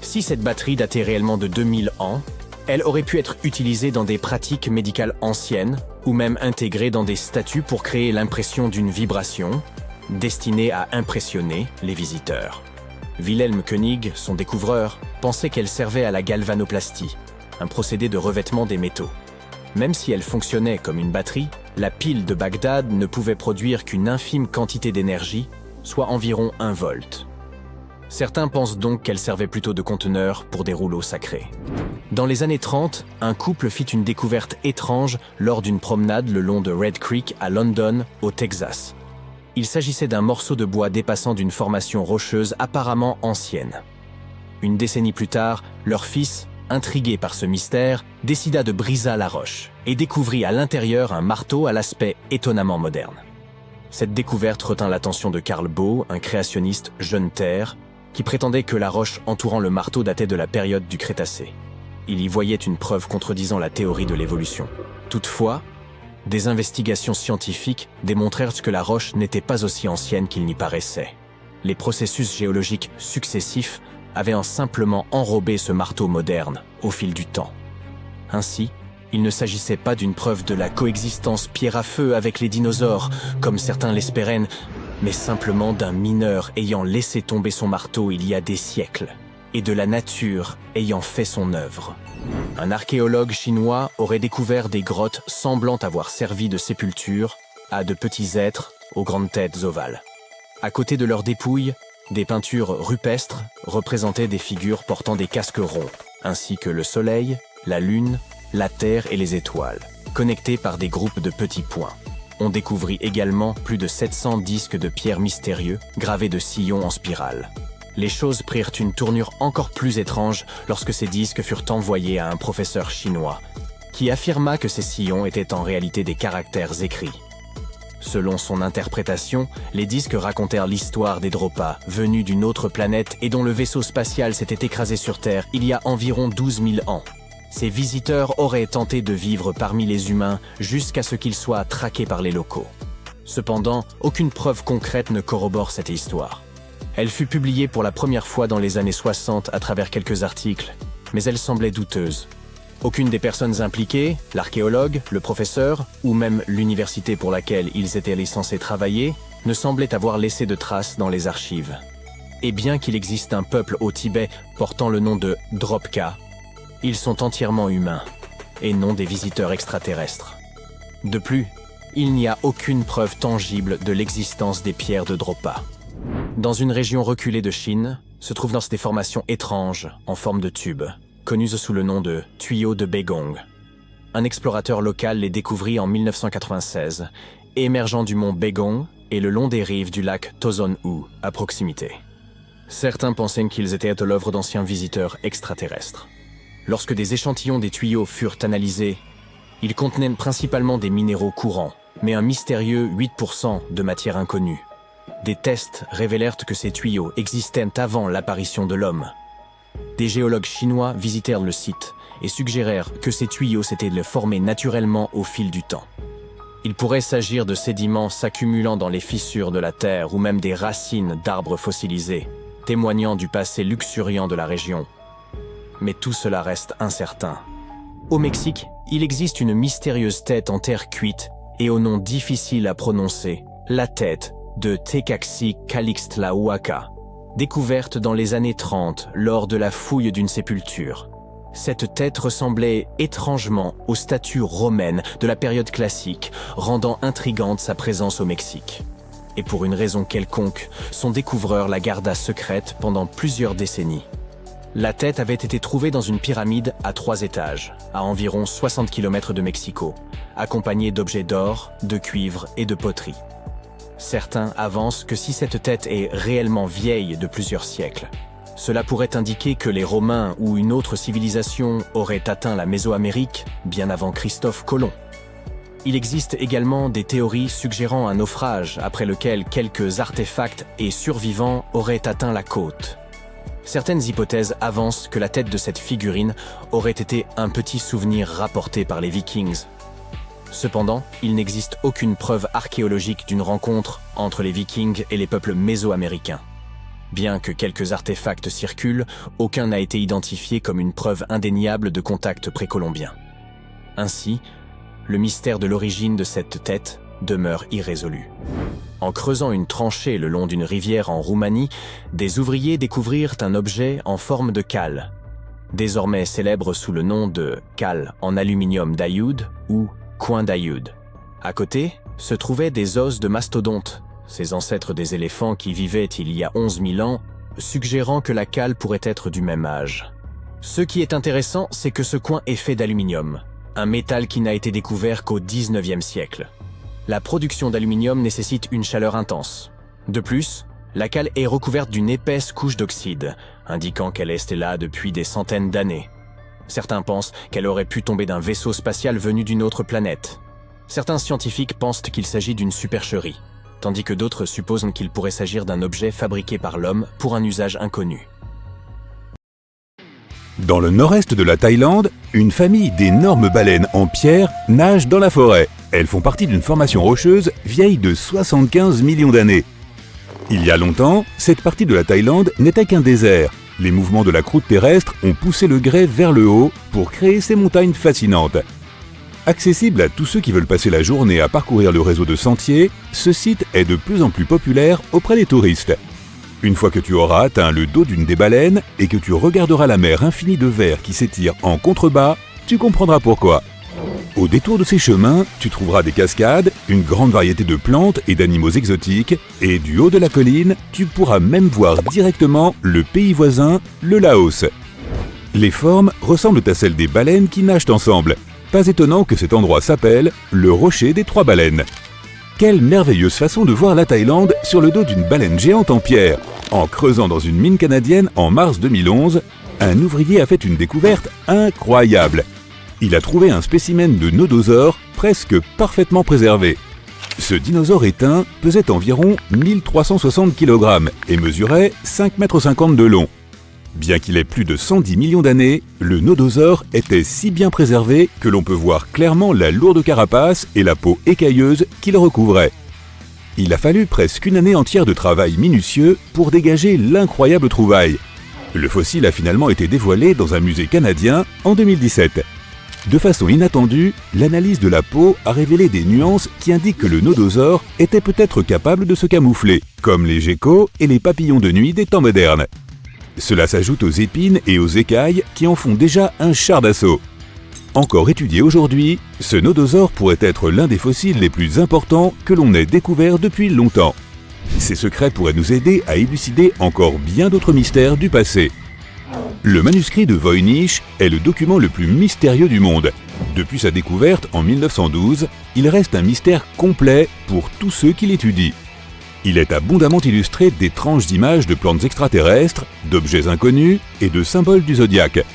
Si cette batterie datait réellement de 2000 ans, elle aurait pu être utilisée dans des pratiques médicales anciennes ou même intégrée dans des statues pour créer l'impression d'une vibration, destinée à impressionner les visiteurs. Wilhelm König, son découvreur, pensait qu'elle servait à la galvanoplastie, un procédé de revêtement des métaux. Même si elle fonctionnait comme une batterie, la pile de Bagdad ne pouvait produire qu'une infime quantité d'énergie, soit environ 1 volt. Certains pensent donc qu'elle servait plutôt de conteneur pour des rouleaux sacrés. Dans les années 30, un couple fit une découverte étrange lors d'une promenade le long de Red Creek à London, au Texas. Il s'agissait d'un morceau de bois dépassant d'une formation rocheuse apparemment ancienne. Une décennie plus tard, leur fils, intrigué par ce mystère, décida de briser la roche et découvrit à l'intérieur un marteau à l'aspect étonnamment moderne. Cette découverte retint l'attention de Carl Baugh, un créationniste jeune terre, qui prétendait que la roche entourant le marteau datait de la période du Crétacé. Il y voyait une preuve contredisant la théorie de l'évolution. Toutefois, des investigations scientifiques démontrèrent que la roche n'était pas aussi ancienne qu'il n'y paraissait. Les processus géologiques successifs avaient simplement enrobé ce marteau moderne au fil du temps. Ainsi, il ne s'agissait pas d'une preuve de la coexistence pierre à feu avec les dinosaures, comme certains l'espéraient, mais simplement d'un mineur ayant laissé tomber son marteau il y a des siècles, et de la nature ayant fait son œuvre. Un archéologue chinois aurait découvert des grottes semblant avoir servi de sépulture à de petits êtres aux grandes têtes ovales. À côté de leurs dépouilles, des peintures rupestres représentaient des figures portant des casques ronds, ainsi que le soleil, la lune, la terre et les étoiles, connectés par des groupes de petits points. On découvrit également plus de 700 disques de pierre mystérieux gravés de sillons en spirale. Les choses prirent une tournure encore plus étrange lorsque ces disques furent envoyés à un professeur chinois, qui affirma que ces sillons étaient en réalité des caractères écrits. Selon son interprétation, les disques racontèrent l'histoire des Dropa, venus d'une autre planète et dont le vaisseau spatial s'était écrasé sur Terre il y a environ 12 000 ans. Ces visiteurs auraient tenté de vivre parmi les humains jusqu'à ce qu'ils soient traqués par les locaux. Cependant, aucune preuve concrète ne corrobore cette histoire. Elle fut publiée pour la première fois dans les années 60 à travers quelques articles, mais elle semblait douteuse. Aucune des personnes impliquées, l'archéologue, le professeur, ou même l'université pour laquelle ils étaient censés travailler, ne semblait avoir laissé de traces dans les archives. Et bien qu'il existe un peuple au Tibet portant le nom de Dropka, ils sont entièrement humains, et non des visiteurs extraterrestres. De plus, il n'y a aucune preuve tangible de l'existence des pierres de Dropa. Dans une région reculée de Chine, se trouvent des formations étranges en forme de tube, connues sous le nom de tuyaux de Begong. Un explorateur local les découvrit en 1996, émergeant du mont Begong et le long des rives du lac Tozon-U, à proximité. Certains pensaient qu'ils étaient l'œuvre d'anciens visiteurs extraterrestres. Lorsque des échantillons des tuyaux furent analysés, ils contenaient principalement des minéraux courants, mais un mystérieux 8% de matière inconnue. Des tests révélèrent que ces tuyaux existaient avant l'apparition de l'homme. Des géologues chinois visitèrent le site et suggérèrent que ces tuyaux s'étaient formés naturellement au fil du temps. Il pourrait s'agir de sédiments s'accumulant dans les fissures de la terre ou même des racines d'arbres fossilisés, témoignant du passé luxuriant de la région. Mais tout cela reste incertain. Au Mexique, il existe une mystérieuse tête en terre cuite et au nom difficile à prononcer, la tête de Tecaxi-Calixtlahuaca, découverte dans les années 30 lors de la fouille d'une sépulture. Cette tête ressemblait étrangement aux statues romaines de la période classique, rendant intrigante sa présence au Mexique. et pour une raison quelconque, son découvreur la garda secrète pendant plusieurs décennies. La tête avait été trouvée dans une pyramide à 3 étages, à environ 60 km de Mexico, accompagnée d'objets d'or, de cuivre et de poterie. Certains avancent que si cette tête est réellement vieille de plusieurs siècles, cela pourrait indiquer que les Romains ou une autre civilisation auraient atteint la Mésoamérique bien avant Christophe Colomb. Il existe également des théories suggérant un naufrage après lequel quelques artefacts et survivants auraient atteint la côte. Certaines hypothèses avancent que la tête de cette figurine aurait été un petit souvenir rapporté par les Vikings. Cependant, il n'existe aucune preuve archéologique d'une rencontre entre les Vikings et les peuples mésoaméricains. Bien que quelques artefacts circulent, aucun n'a été identifié comme une preuve indéniable de contact précolombien. Ainsi, le mystère de l'origine de cette tête demeure irrésolu. En creusant une tranchée le long d'une rivière en Roumanie, des ouvriers découvrirent un objet en forme de cale, désormais célèbre sous le nom de cale en aluminium d'Ayoud ou coin d'Ayoud. À côté, se trouvaient des os de mastodontes, ces ancêtres des éléphants qui vivaient il y a 11 000 ans, suggérant que la cale pourrait être du même âge. Ce qui est intéressant, c'est que ce coin est fait d'aluminium, un métal qui n'a été découvert qu'au XIXe siècle. La production d'aluminium nécessite une chaleur intense. De plus, la cale est recouverte d'une épaisse couche d'oxyde, indiquant qu'elle est là depuis des centaines d'années. Certains pensent qu'elle aurait pu tomber d'un vaisseau spatial venu d'une autre planète. Certains scientifiques pensent qu'il s'agit d'une supercherie, tandis que d'autres supposent qu'il pourrait s'agir d'un objet fabriqué par l'homme pour un usage inconnu. Dans le nord-est de la Thaïlande, une famille d'énormes baleines en pierre nage dans la forêt. Elles font partie d'une formation rocheuse vieille de 75 millions d'années. Il y a longtemps, cette partie de la Thaïlande n'était qu'un désert. Les mouvements de la croûte terrestre ont poussé le grès vers le haut pour créer ces montagnes fascinantes. Accessible à tous ceux qui veulent passer la journée à parcourir le réseau de sentiers, ce site est de plus en plus populaire auprès des touristes. Une fois que tu auras atteint le dos d'une des baleines et que tu regarderas la mer infinie de verre qui s'étire en contrebas, tu comprendras pourquoi. Au détour de ces chemins, tu trouveras des cascades, une grande variété de plantes et d'animaux exotiques, et du haut de la colline, tu pourras même voir directement le pays voisin, le Laos. Les formes ressemblent à celles des baleines qui nagent ensemble. Pas étonnant que cet endroit s'appelle le Rocher des Trois Baleines. Quelle merveilleuse façon de voir la Thaïlande sur le dos d'une baleine géante en pierre. En creusant dans une mine canadienne en mars 2011, un ouvrier a fait une découverte incroyable. Il a trouvé un spécimen de nodosaure presque parfaitement préservé. Ce dinosaure éteint pesait environ 1360 kg et mesurait 5,50 m de long. Bien qu'il ait plus de 110 millions d'années, le nodosaure était si bien préservé que l'on peut voir clairement la lourde carapace et la peau écailleuse qui le recouvrait. Il a fallu presque une année entière de travail minutieux pour dégager l'incroyable trouvaille. Le fossile a finalement été dévoilé dans un musée canadien en 2017. De façon inattendue, l'analyse de la peau a révélé des nuances qui indiquent que le nodosaure était peut-être capable de se camoufler, comme les geckos et les papillons de nuit des temps modernes. Cela s'ajoute aux épines et aux écailles qui en font déjà un char d'assaut. Encore étudié aujourd'hui, ce nodosaure pourrait être l'un des fossiles les plus importants que l'on ait découvert depuis longtemps. Ces secrets pourraient nous aider à élucider encore bien d'autres mystères du passé. Le manuscrit de Voynich est le document le plus mystérieux du monde. Depuis sa découverte en 1912, il reste un mystère complet pour tous ceux qui l'étudient. Il est abondamment illustré d'étranges images de plantes extraterrestres, d'objets inconnus et de symboles du zodiaque.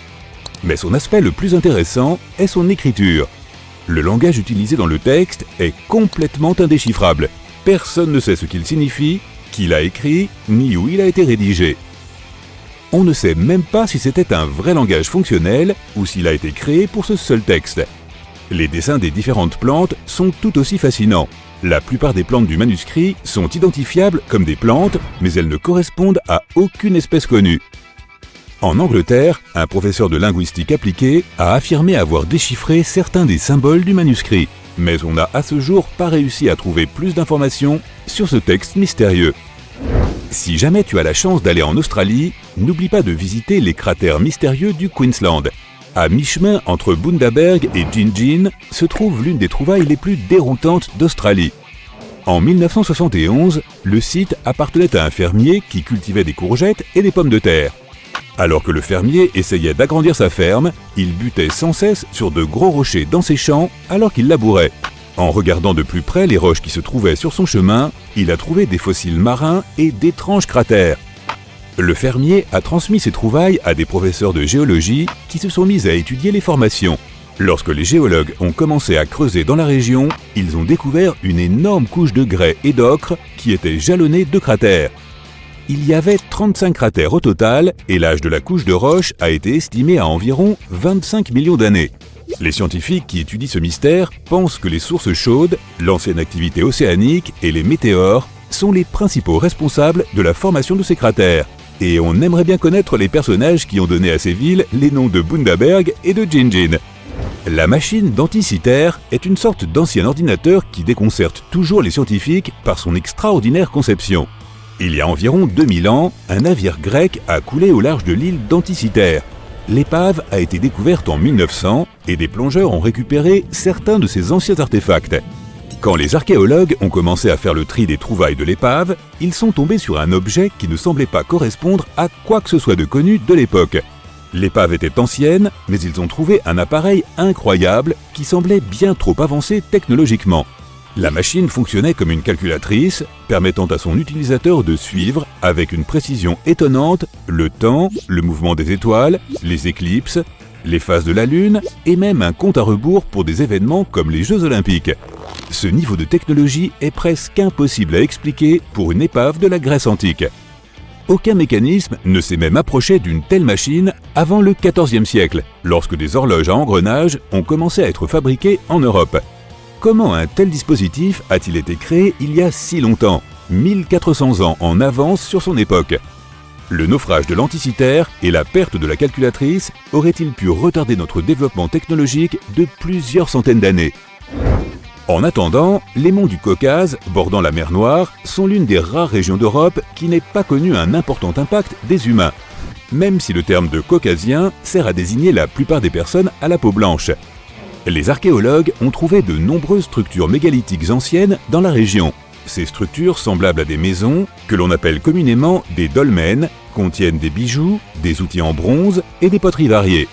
Mais son aspect le plus intéressant est son écriture. Le langage utilisé dans le texte est complètement indéchiffrable. Personne ne sait ce qu'il signifie, qui l'a écrit, ni où il a été rédigé. On ne sait même pas si c'était un vrai langage fonctionnel ou s'il a été créé pour ce seul texte. Les dessins des différentes plantes sont tout aussi fascinants. La plupart des plantes du manuscrit sont identifiables comme des plantes, mais elles ne correspondent à aucune espèce connue. En Angleterre, un professeur de linguistique appliquée a affirmé avoir déchiffré certains des symboles du manuscrit, mais on n'a à ce jour pas réussi à trouver plus d'informations sur ce texte mystérieux. Si jamais tu as la chance d'aller en Australie, n'oublie pas de visiter les cratères mystérieux du Queensland. À mi-chemin entre Bundaberg et Gingin se trouve l'une des trouvailles les plus déroutantes d'Australie. En 1971, le site appartenait à un fermier qui cultivait des courgettes et des pommes de terre. Alors que le fermier essayait d'agrandir sa ferme, il butait sans cesse sur de gros rochers dans ses champs alors qu'il labourait. En regardant de plus près les roches qui se trouvaient sur son chemin, il a trouvé des fossiles marins et d'étranges cratères. Le fermier a transmis ses trouvailles à des professeurs de géologie qui se sont mis à étudier les formations. Lorsque les géologues ont commencé à creuser dans la région, ils ont découvert une énorme couche de grès et d'ocre qui était jalonnée de cratères. Il y avait 35 cratères au total et l'âge de la couche de roche a été estimé à environ 25 millions d'années. Les scientifiques qui étudient ce mystère pensent que les sources chaudes, l'ancienne activité océanique et les météores sont les principaux responsables de la formation de ces cratères. Et on aimerait bien connaître les personnages qui ont donné à ces villes les noms de Bundaberg et de Gingin. La machine d'Anticythère est une sorte d'ancien ordinateur qui déconcerte toujours les scientifiques par son extraordinaire conception. Il y a environ 2000 ans, un navire grec a coulé au large de l'île d'Anticythère. L'épave a été découverte en 1900 et des plongeurs ont récupéré certains de ces anciens artefacts. Quand les archéologues ont commencé à faire le tri des trouvailles de l'épave, ils sont tombés sur un objet qui ne semblait pas correspondre à quoi que ce soit de connu de l'époque. L'épave était ancienne, mais ils ont trouvé un appareil incroyable qui semblait bien trop avancé technologiquement. La machine fonctionnait comme une calculatrice, permettant à son utilisateur de suivre, avec une précision étonnante, le temps, le mouvement des étoiles, les éclipses, les phases de la Lune et même un compte à rebours pour des événements comme les Jeux Olympiques. Ce niveau de technologie est presque impossible à expliquer pour une épave de la Grèce antique. Aucun mécanisme ne s'est même approché d'une telle machine avant le XIVe siècle, lorsque des horloges à engrenages ont commencé à être fabriquées en Europe. Comment un tel dispositif a-t-il été créé il y a si longtemps, 1400 ans en avance sur son époque? Le naufrage de l'Anticythère et la perte de la calculatrice auraient-ils pu retarder notre développement technologique de plusieurs centaines d'années? En attendant, les monts du Caucase, bordant la mer Noire, sont l'une des rares régions d'Europe qui n'ait pas connu un important impact des humains, même si le terme de caucasien sert à désigner la plupart des personnes à la peau blanche. Les archéologues ont trouvé de nombreuses structures mégalithiques anciennes dans la région. Ces structures, semblables à des maisons, que l'on appelle communément des dolmens, contiennent des bijoux, des outils en bronze et des poteries variées.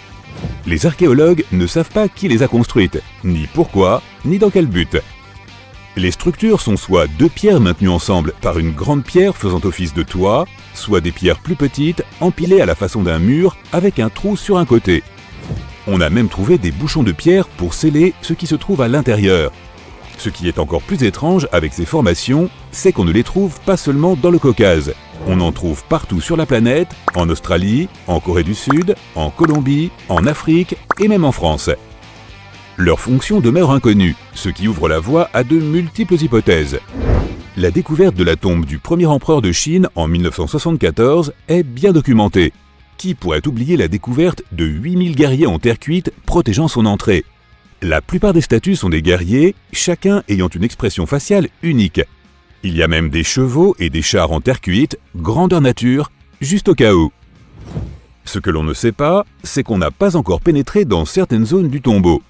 Les archéologues ne savent pas qui les a construites, ni pourquoi, ni dans quel but. Les structures sont soit deux pierres maintenues ensemble par une grande pierre faisant office de toit, soit des pierres plus petites empilées à la façon d'un mur avec un trou sur un côté. On a même trouvé des bouchons de pierre pour sceller ce qui se trouve à l'intérieur. Ce qui est encore plus étrange avec ces formations, c'est qu'on ne les trouve pas seulement dans le Caucase. On en trouve partout sur la planète, en Australie, en Corée du Sud, en Colombie, en Afrique et même en France. Leur fonction demeure inconnue, ce qui ouvre la voie à de multiples hypothèses. La découverte de la tombe du premier empereur de Chine en 1974 est bien documentée. Qui pourrait oublier la découverte de 8000 guerriers en terre cuite protégeant son entrée? La plupart des statues sont des guerriers, chacun ayant une expression faciale unique. Il y a même des chevaux et des chars en terre cuite, grandeur nature, juste au cas où. Ce que l'on ne sait pas, c'est qu'on n'a pas encore pénétré dans certaines zones du tombeau.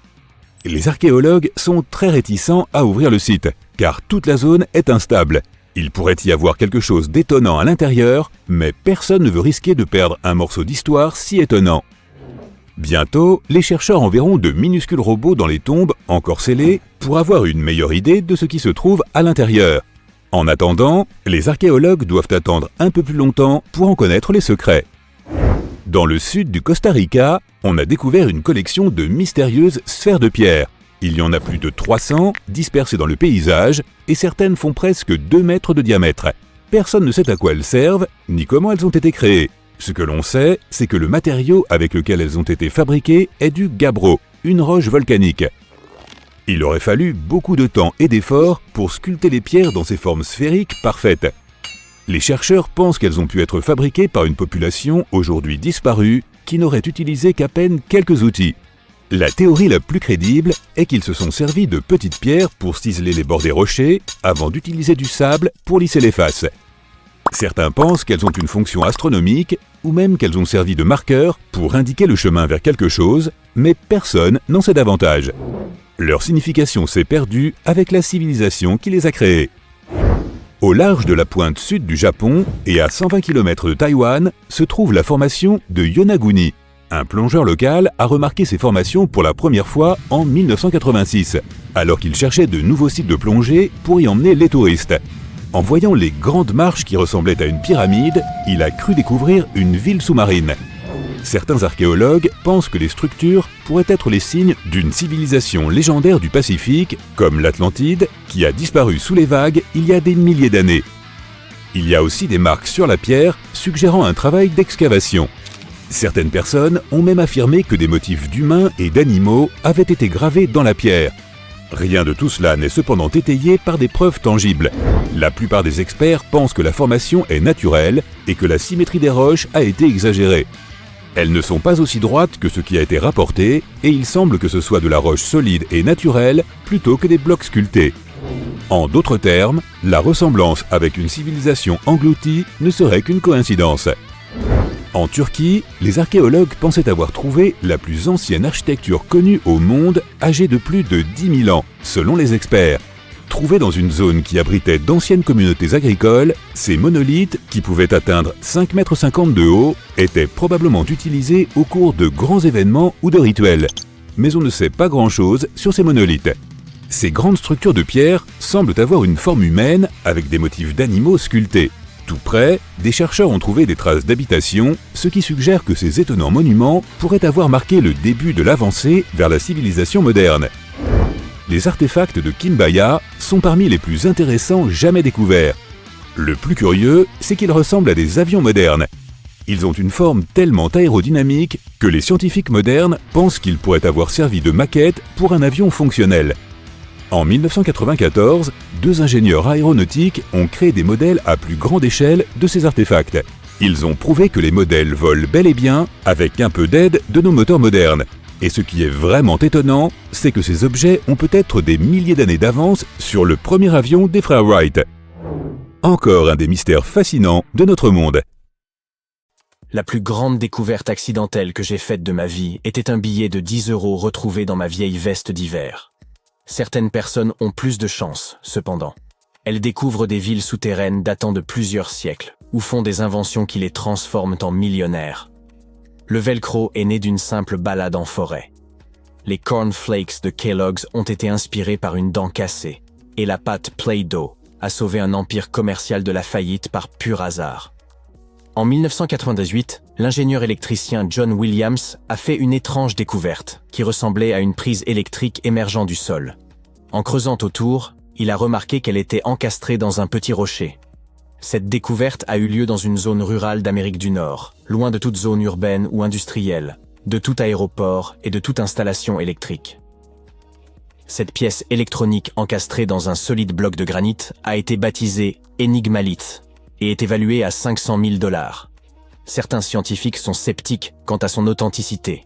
Les archéologues sont très réticents à ouvrir le site, car toute la zone est instable. Il pourrait y avoir quelque chose d'étonnant à l'intérieur, mais personne ne veut risquer de perdre un morceau d'histoire si étonnant. Bientôt, les chercheurs enverront de minuscules robots dans les tombes encore scellées pour avoir une meilleure idée de ce qui se trouve à l'intérieur. En attendant, les archéologues doivent attendre un peu plus longtemps pour en connaître les secrets. Dans le sud du Costa Rica, on a découvert une collection de mystérieuses sphères de pierre. Il y en a plus de 300 dispersées dans le paysage et certaines font presque 2 mètres de diamètre. Personne ne sait à quoi elles servent ni comment elles ont été créées. Ce que l'on sait, c'est que le matériau avec lequel elles ont été fabriquées est du gabbro, une roche volcanique. Il aurait fallu beaucoup de temps et d'efforts pour sculpter les pierres dans ces formes sphériques parfaites. Les chercheurs pensent qu'elles ont pu être fabriquées par une population aujourd'hui disparue qui n'aurait utilisé qu'à peine quelques outils. La théorie la plus crédible est qu'ils se sont servis de petites pierres pour ciseler les bords des rochers avant d'utiliser du sable pour lisser les faces. Certains pensent qu'elles ont une fonction astronomique ou même qu'elles ont servi de marqueur pour indiquer le chemin vers quelque chose, mais personne n'en sait davantage. Leur signification s'est perdue avec la civilisation qui les a créées. Au large de la pointe sud du Japon et à 120 km de Taïwan se trouve la formation de Yonaguni. Un plongeur local a remarqué ces formations pour la première fois en 1986, alors qu'il cherchait de nouveaux sites de plongée pour y emmener les touristes. En voyant les grandes marches qui ressemblaient à une pyramide, il a cru découvrir une ville sous-marine. Certains archéologues pensent que les structures pourraient être les signes d'une civilisation légendaire du Pacifique, comme l'Atlantide, qui a disparu sous les vagues il y a des milliers d'années. Il y a aussi des marques sur la pierre suggérant un travail d'excavation. Certaines personnes ont même affirmé que des motifs d'humains et d'animaux avaient été gravés dans la pierre. Rien de tout cela n'est cependant étayé par des preuves tangibles. La plupart des experts pensent que la formation est naturelle et que la symétrie des roches a été exagérée. Elles ne sont pas aussi droites que ce qui a été rapporté et il semble que ce soit de la roche solide et naturelle plutôt que des blocs sculptés. En d'autres termes, la ressemblance avec une civilisation engloutie ne serait qu'une coïncidence. En Turquie, les archéologues pensaient avoir trouvé la plus ancienne architecture connue au monde, âgée de plus de 10 000 ans, selon les experts. Trouvés dans une zone qui abritait d'anciennes communautés agricoles, ces monolithes, qui pouvaient atteindre 5,50 m de haut, étaient probablement utilisés au cours de grands événements ou de rituels. Mais on ne sait pas grand-chose sur ces monolithes. Ces grandes structures de pierre semblent avoir une forme humaine avec des motifs d'animaux sculptés. Tout près, des chercheurs ont trouvé des traces d'habitation, ce qui suggère que ces étonnants monuments pourraient avoir marqué le début de l'avancée vers la civilisation moderne. Les artefacts de Kimbaya sont parmi les plus intéressants jamais découverts. Le plus curieux, c'est qu'ils ressemblent à des avions modernes. Ils ont une forme tellement aérodynamique que les scientifiques modernes pensent qu'ils pourraient avoir servi de maquette pour un avion fonctionnel. En 1994, deux ingénieurs aéronautiques ont créé des modèles à plus grande échelle de ces artefacts. Ils ont prouvé que les modèles volent bel et bien avec un peu d'aide de nos moteurs modernes. Et ce qui est vraiment étonnant, c'est que ces objets ont peut-être des milliers d'années d'avance sur le premier avion des frères Wright. Encore un des mystères fascinants de notre monde. La plus grande découverte accidentelle que j'ai faite de ma vie était un billet de 10 € retrouvé dans ma vieille veste d'hiver. Certaines personnes ont plus de chance, cependant. Elles découvrent des villes souterraines datant de plusieurs siècles, ou font des inventions qui les transforment en millionnaires. Le velcro est né d'une simple balade en forêt. Les cornflakes de Kellogg's ont été inspirés par une dent cassée, et la pâte Play-Doh a sauvé un empire commercial de la faillite par pur hasard. En 1998, l'ingénieur électricien John Williams a fait une étrange découverte qui ressemblait à une prise électrique émergeant du sol. En creusant autour, il a remarqué qu'elle était encastrée dans un petit rocher. Cette découverte a eu lieu dans une zone rurale d'Amérique du Nord, loin de toute zone urbaine ou industrielle, de tout aéroport et de toute installation électrique. Cette pièce électronique encastrée dans un solide bloc de granit a été baptisée énigmalite et est évaluée à 500 000 $. Certains scientifiques sont sceptiques quant à son authenticité,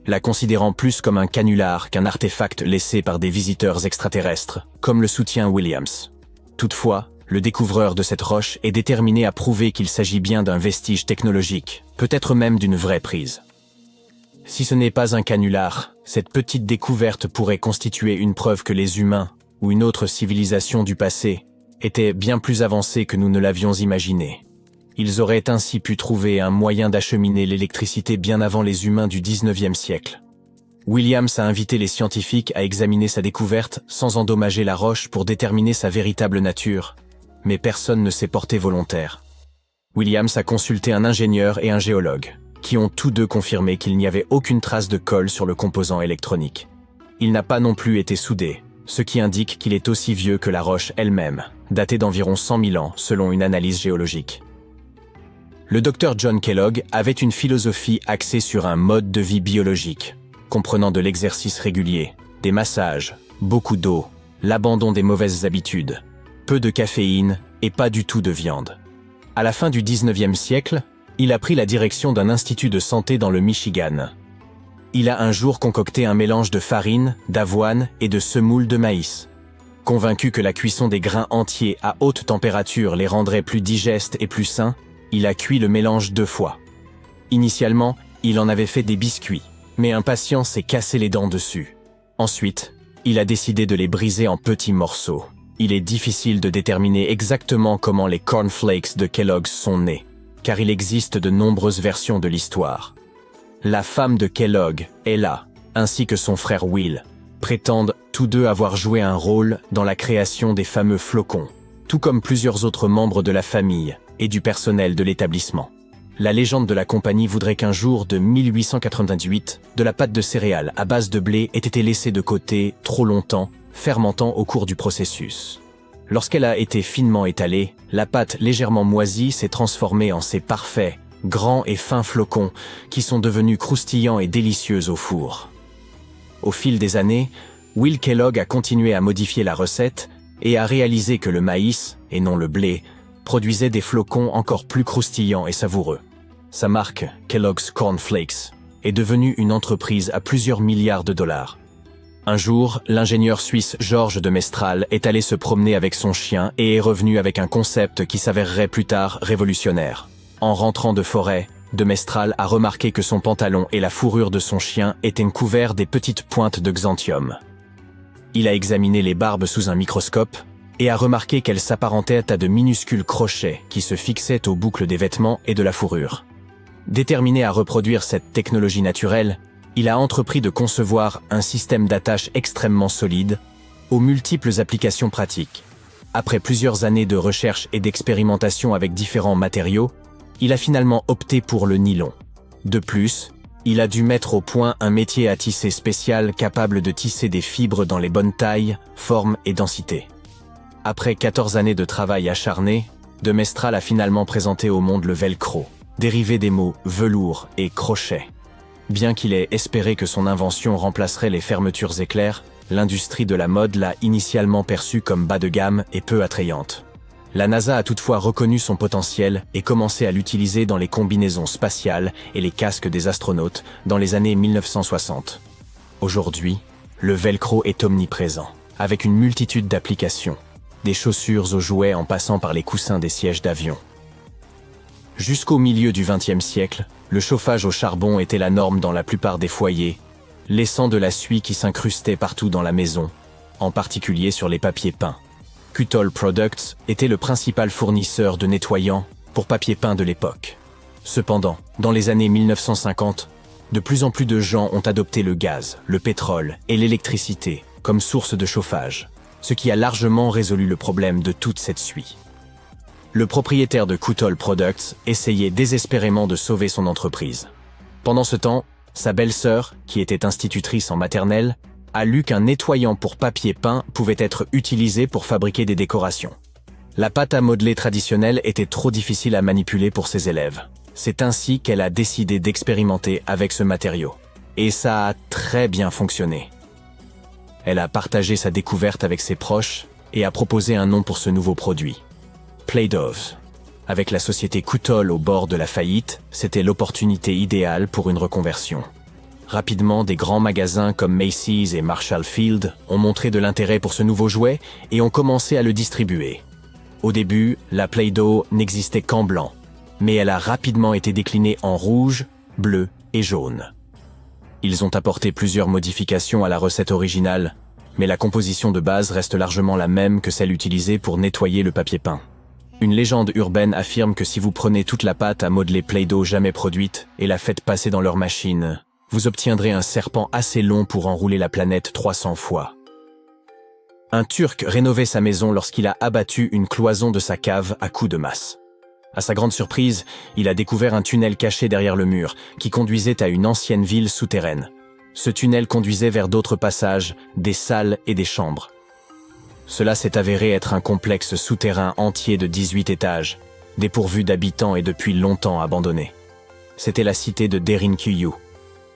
la considérant plus comme un canular qu'un artefact laissé par des visiteurs extraterrestres, comme le soutient Williams. Toutefois, le découvreur de cette roche est déterminé à prouver qu'il s'agit bien d'un vestige technologique, peut-être même d'une vraie prise. Si ce n'est pas un canular, cette petite découverte pourrait constituer une preuve que les humains, ou une autre civilisation du passé, étaient bien plus avancés que nous ne l'avions imaginé. Ils auraient ainsi pu trouver un moyen d'acheminer l'électricité bien avant les humains du 19e siècle. Williams a invité les scientifiques à examiner sa découverte sans endommager la roche pour déterminer sa véritable nature, mais personne ne s'est porté volontaire. Williams a consulté un ingénieur et un géologue, qui ont tous deux confirmé qu'il n'y avait aucune trace de colle sur le composant électronique. Il n'a pas non plus été soudé, ce qui indique qu'il est aussi vieux que la roche elle-même, datée d'environ 100 000 ans selon une analyse géologique. Le docteur John Kellogg avait une philosophie axée sur un mode de vie biologique, comprenant de l'exercice régulier, des massages, beaucoup d'eau, l'abandon des mauvaises habitudes, peu de caféine et pas du tout de viande. À la fin du 19e siècle, il a pris la direction d'un institut de santé dans le Michigan. Il a un jour concocté un mélange de farine, d'avoine et de semoule de maïs. Convaincu que la cuisson des grains entiers à haute température les rendrait plus digestes et plus sains, il a cuit le mélange 2 fois. Initialement, il en avait fait des biscuits, mais un patient s'est cassé les dents dessus. Ensuite, il a décidé de les briser en petits morceaux. Il est difficile de déterminer exactement comment les cornflakes de Kellogg's sont nés, car il existe de nombreuses versions de l'histoire. La femme de Kellogg, Ella, ainsi que son frère Will, prétendent tous deux avoir joué un rôle dans la création des fameux flocons, tout comme plusieurs autres membres de la famille et du personnel de l'établissement. La légende de la compagnie voudrait qu'un jour de 1898, de la pâte de céréales à base de blé ait été laissée de côté trop longtemps, fermentant au cours du processus. Lorsqu'elle a été finement étalée, la pâte légèrement moisie s'est transformée en ces parfaits, grands et fins flocons qui sont devenus croustillants et délicieux au four. Au fil des années, Will Kellogg a continué à modifier la recette et a réalisé que le maïs, et non le blé, produisait des flocons encore plus croustillants et savoureux. Sa marque, Kellogg's Corn Flakes, est devenue une entreprise à plusieurs milliards de dollars. Un jour, l'ingénieur suisse Georges de Mestral est allé se promener avec son chien et est revenu avec un concept qui s'avérerait plus tard révolutionnaire. En rentrant de forêt, de Mestral a remarqué que son pantalon et la fourrure de son chien étaient couverts des petites pointes de xanthium. Il a examiné les barbes sous un microscope et a remarqué qu'elles s'apparentaient à de minuscules crochets qui se fixaient aux boucles des vêtements et de la fourrure. Déterminé à reproduire cette technologie naturelle, il a entrepris de concevoir un système d'attache extrêmement solide, aux multiples applications pratiques. Après plusieurs années de recherche et d'expérimentation avec différents matériaux, il a finalement opté pour le nylon. De plus, il a dû mettre au point un métier à tisser spécial capable de tisser des fibres dans les bonnes tailles, formes et densités. Après 14 années de travail acharné, de Mestral a finalement présenté au monde le velcro, dérivé des mots velours et crochet. Bien qu'il ait espéré que son invention remplacerait les fermetures éclairs, l'industrie de la mode l'a initialement perçue comme bas de gamme et peu attrayante. La NASA a toutefois reconnu son potentiel et commencé à l'utiliser dans les combinaisons spatiales et les casques des astronautes dans les années 1960. Aujourd'hui, le velcro est omniprésent, avec une multitude d'applications, des chaussures aux jouets en passant par les coussins des sièges d'avion. Jusqu'au milieu du XXe siècle, le chauffage au charbon était la norme dans la plupart des foyers, laissant de la suie qui s'incrustait partout dans la maison, en particulier sur les papiers peints. Kuttol Products était le principal fournisseur de nettoyants pour papier peint de l'époque. Cependant, dans les années 1950, de plus en plus de gens ont adopté le gaz, le pétrole et l'électricité comme source de chauffage, ce qui a largement résolu le problème de toute cette suie. Le propriétaire de Kuttol Products essayait désespérément de sauver son entreprise. Pendant ce temps, sa belle-sœur, qui était institutrice en maternelle, a lu qu'un nettoyant pour papier peint pouvait être utilisé pour fabriquer des décorations. La pâte à modeler traditionnelle était trop difficile à manipuler pour ses élèves. C'est ainsi qu'elle a décidé d'expérimenter avec ce matériau. Et ça a très bien fonctionné. Elle a partagé sa découverte avec ses proches et a proposé un nom pour ce nouveau produit. Play-Doh. Avec la société Kuttol au bord de la faillite, c'était l'opportunité idéale pour une reconversion. Rapidement, des grands magasins comme Macy's et Marshall Field ont montré de l'intérêt pour ce nouveau jouet et ont commencé à le distribuer. Au début, la Play-Doh n'existait qu'en blanc, mais elle a rapidement été déclinée en rouge, bleu et jaune. Ils ont apporté plusieurs modifications à la recette originale, mais la composition de base reste largement la même que celle utilisée pour nettoyer le papier peint. Une légende urbaine affirme que si vous prenez toute la pâte à modeler Play-Doh jamais produite et la faites passer dans leur machine, vous obtiendrez un serpent assez long pour enrouler la planète 300 fois. Un Turc rénovait sa maison lorsqu'il a abattu une cloison de sa cave à coups de masse. À sa grande surprise, il a découvert un tunnel caché derrière le mur qui conduisait à une ancienne ville souterraine. Ce tunnel conduisait vers d'autres passages, des salles et des chambres. Cela s'est avéré être un complexe souterrain entier de 18 étages, dépourvu d'habitants et depuis longtemps abandonné. C'était la cité de Derinkuyu,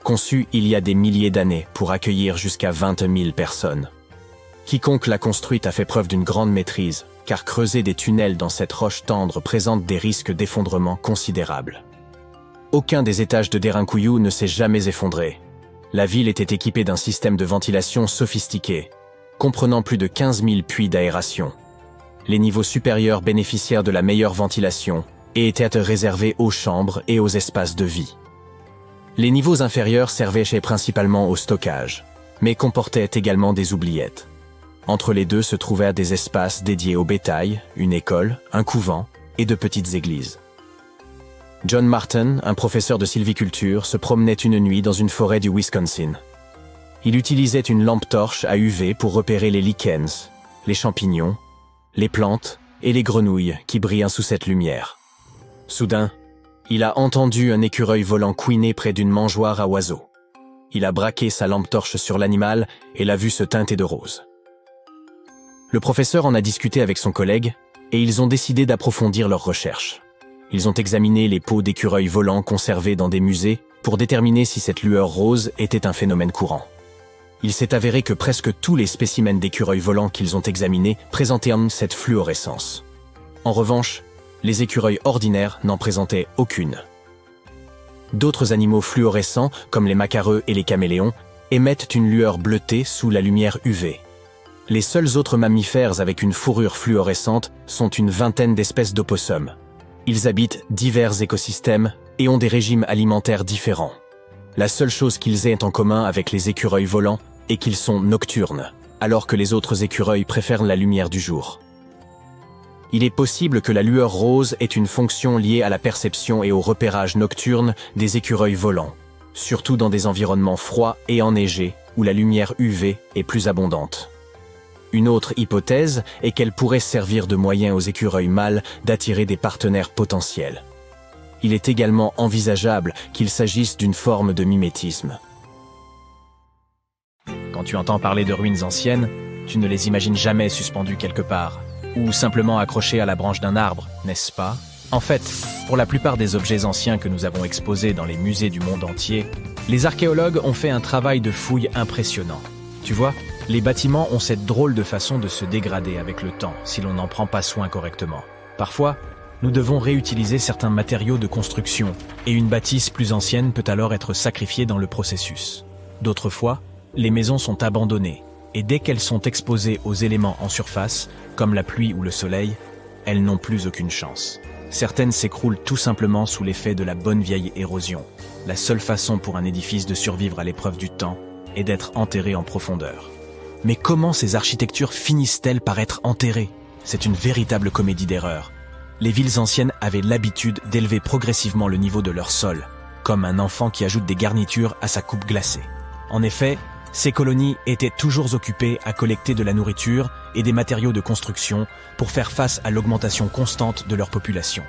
conçue il y a des milliers d'années pour accueillir jusqu'à 20 000 personnes. Quiconque l'a construite a fait preuve d'une grande maîtrise, car creuser des tunnels dans cette roche tendre présente des risques d'effondrement considérables. Aucun des étages de Derinkuyu ne s'est jamais effondré. La ville était équipée d'un système de ventilation sophistiqué, comprenant plus de 15 000 puits d'aération. Les niveaux supérieurs bénéficièrent de la meilleure ventilation et étaient réservés aux chambres et aux espaces de vie. Les niveaux inférieurs servaient principalement au stockage, mais comportaient également des oubliettes. Entre les deux se trouvaient des espaces dédiés au bétail, une école, un couvent et de petites églises. John Martin, un professeur de sylviculture, se promenait une nuit dans une forêt du Wisconsin. Il utilisait une lampe torche à UV pour repérer les lichens, les champignons, les plantes et les grenouilles qui brillent sous cette lumière. Soudain, il a entendu un écureuil volant couiner près d'une mangeoire à oiseaux. Il a braqué sa lampe torche sur l'animal et l'a vu se teinter de rose. Le professeur en a discuté avec son collègue et ils ont décidé d'approfondir leurs recherches. Ils ont examiné les peaux d'écureuils volants conservés dans des musées pour déterminer si cette lueur rose était un phénomène courant. Il s'est avéré que presque tous les spécimens d'écureuils volants qu'ils ont examinés présentaient cette fluorescence. En revanche, les écureuils ordinaires n'en présentaient aucune. D'autres animaux fluorescents, comme les macareux et les caméléons, émettent une lueur bleutée sous la lumière UV. Les seuls autres mammifères avec une fourrure fluorescente sont une vingtaine d'espèces d'opossums. Ils habitent divers écosystèmes et ont des régimes alimentaires différents. La seule chose qu'ils aient en commun avec les écureuils volants est qu'ils sont nocturnes, alors que les autres écureuils préfèrent la lumière du jour. Il est possible que la lueur rose ait une fonction liée à la perception et au repérage nocturne des écureuils volants, surtout dans des environnements froids et enneigés où la lumière UV est plus abondante. Une autre hypothèse est qu'elle pourrait servir de moyen aux écureuils mâles d'attirer des partenaires potentiels. Il est également envisageable qu'il s'agisse d'une forme de mimétisme. Quand tu entends parler de ruines anciennes, tu ne les imagines jamais suspendues quelque part, ou simplement accrochées à la branche d'un arbre, n'est-ce pas? En fait, pour la plupart des objets anciens que nous avons exposés dans les musées du monde entier, les archéologues ont fait un travail de fouille impressionnant. Tu vois, les bâtiments ont cette drôle de façon de se dégrader avec le temps si l'on n'en prend pas soin correctement. Parfois, nous devons réutiliser certains matériaux de construction et une bâtisse plus ancienne peut alors être sacrifiée dans le processus. D'autres fois, les maisons sont abandonnées et dès qu'elles sont exposées aux éléments en surface, comme la pluie ou le soleil, elles n'ont plus aucune chance. Certaines s'écroulent tout simplement sous l'effet de la bonne vieille érosion. La seule façon pour un édifice de survivre à l'épreuve du temps est d'être enterré en profondeur. Mais comment ces architectures finissent-elles par être enterrées? C'est une véritable comédie d'erreurs. Les villes anciennes avaient l'habitude d'élever progressivement le niveau de leur sol, comme un enfant qui ajoute des garnitures à sa coupe glacée. En effet, ces colonies étaient toujours occupées à collecter de la nourriture et des matériaux de construction pour faire face à l'augmentation constante de leur population.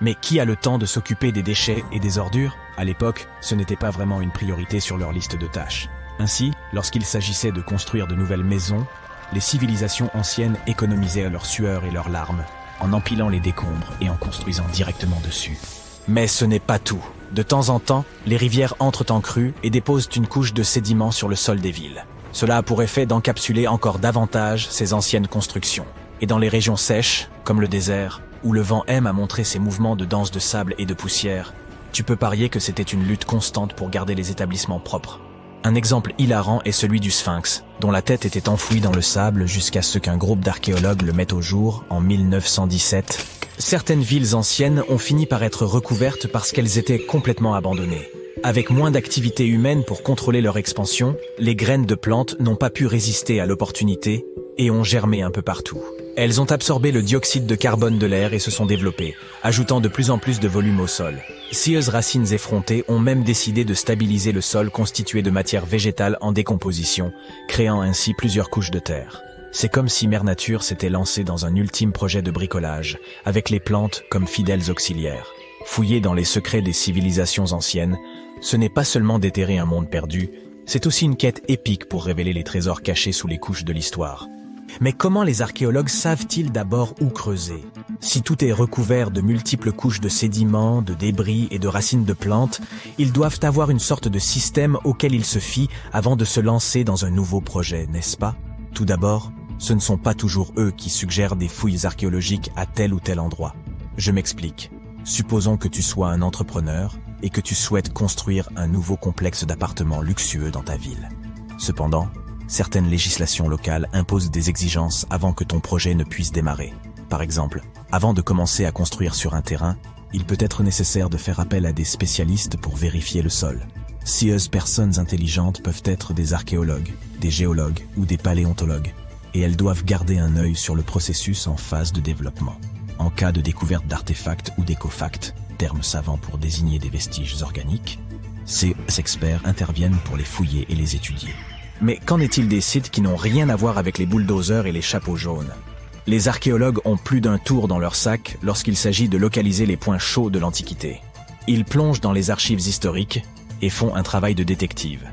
Mais qui a le temps de s'occuper des déchets et des ordures? À l'époque, ce n'était pas vraiment une priorité sur leur liste de tâches. Ainsi, lorsqu'il s'agissait de construire de nouvelles maisons, les civilisations anciennes économisaient leur sueur et leurs larmes, en empilant les décombres et en construisant directement dessus. Mais ce n'est pas tout. De temps en temps, les rivières entrent en crue et déposent une couche de sédiments sur le sol des villes. Cela a pour effet d'encapsuler encore davantage ces anciennes constructions. Et dans les régions sèches, comme le désert, où le vent aime à montrer ses mouvements de danse de sable et de poussière, tu peux parier que c'était une lutte constante pour garder les établissements propres. Un exemple hilarant est celui du Sphinx, dont la tête était enfouie dans le sable jusqu'à ce qu'un groupe d'archéologues le mette au jour en 1917. Certaines villes anciennes ont fini par être recouvertes parce qu'elles étaient complètement abandonnées. Avec moins d'activité humaine pour contrôler leur expansion, les graines de plantes n'ont pas pu résister à l'opportunité et ont germé un peu partout. Elles ont absorbé le dioxyde de carbone de l'air et se sont développées, ajoutant de plus en plus de volume au sol. Scieuses racines effrontées ont même décidé de stabiliser le sol constitué de matière végétale en décomposition, créant ainsi plusieurs couches de terre. C'est comme si Mère Nature s'était lancée dans un ultime projet de bricolage, avec les plantes comme fidèles auxiliaires. Fouiller dans les secrets des civilisations anciennes, ce n'est pas seulement déterrer un monde perdu, c'est aussi une quête épique pour révéler les trésors cachés sous les couches de l'histoire. Mais comment les archéologues savent-ils d'abord où creuser? Si tout est recouvert de multiples couches de sédiments, de débris et de racines de plantes, ils doivent avoir une sorte de système auquel ils se fient avant de se lancer dans un nouveau projet, n'est-ce pas? Tout d'abord, ce ne sont pas toujours eux qui suggèrent des fouilles archéologiques à tel ou tel endroit. Je m'explique. Supposons que tu sois un entrepreneur et que tu souhaites construire un nouveau complexe d'appartements luxueux dans ta ville. Cependant, certaines législations locales imposent des exigences avant que ton projet ne puisse démarrer. Par exemple, avant de commencer à construire sur un terrain, il peut être nécessaire de faire appel à des spécialistes pour vérifier le sol. Scieuses personnes intelligentes peuvent être des archéologues, des géologues ou des paléontologues. et elles doivent garder un œil sur le processus en phase de développement. En cas de découverte d'artefacts ou d'écofacts, termes savants pour désigner des vestiges organiques, ces experts interviennent pour les fouiller et les étudier. Mais qu'en est-il des sites qui n'ont rien à voir avec les bulldozers et les chapeaux jaunes? Les archéologues ont plus d'un tour dans leur sac lorsqu'il s'agit de localiser les points chauds de l'Antiquité. Ils plongent dans les archives historiques et font un travail de détective.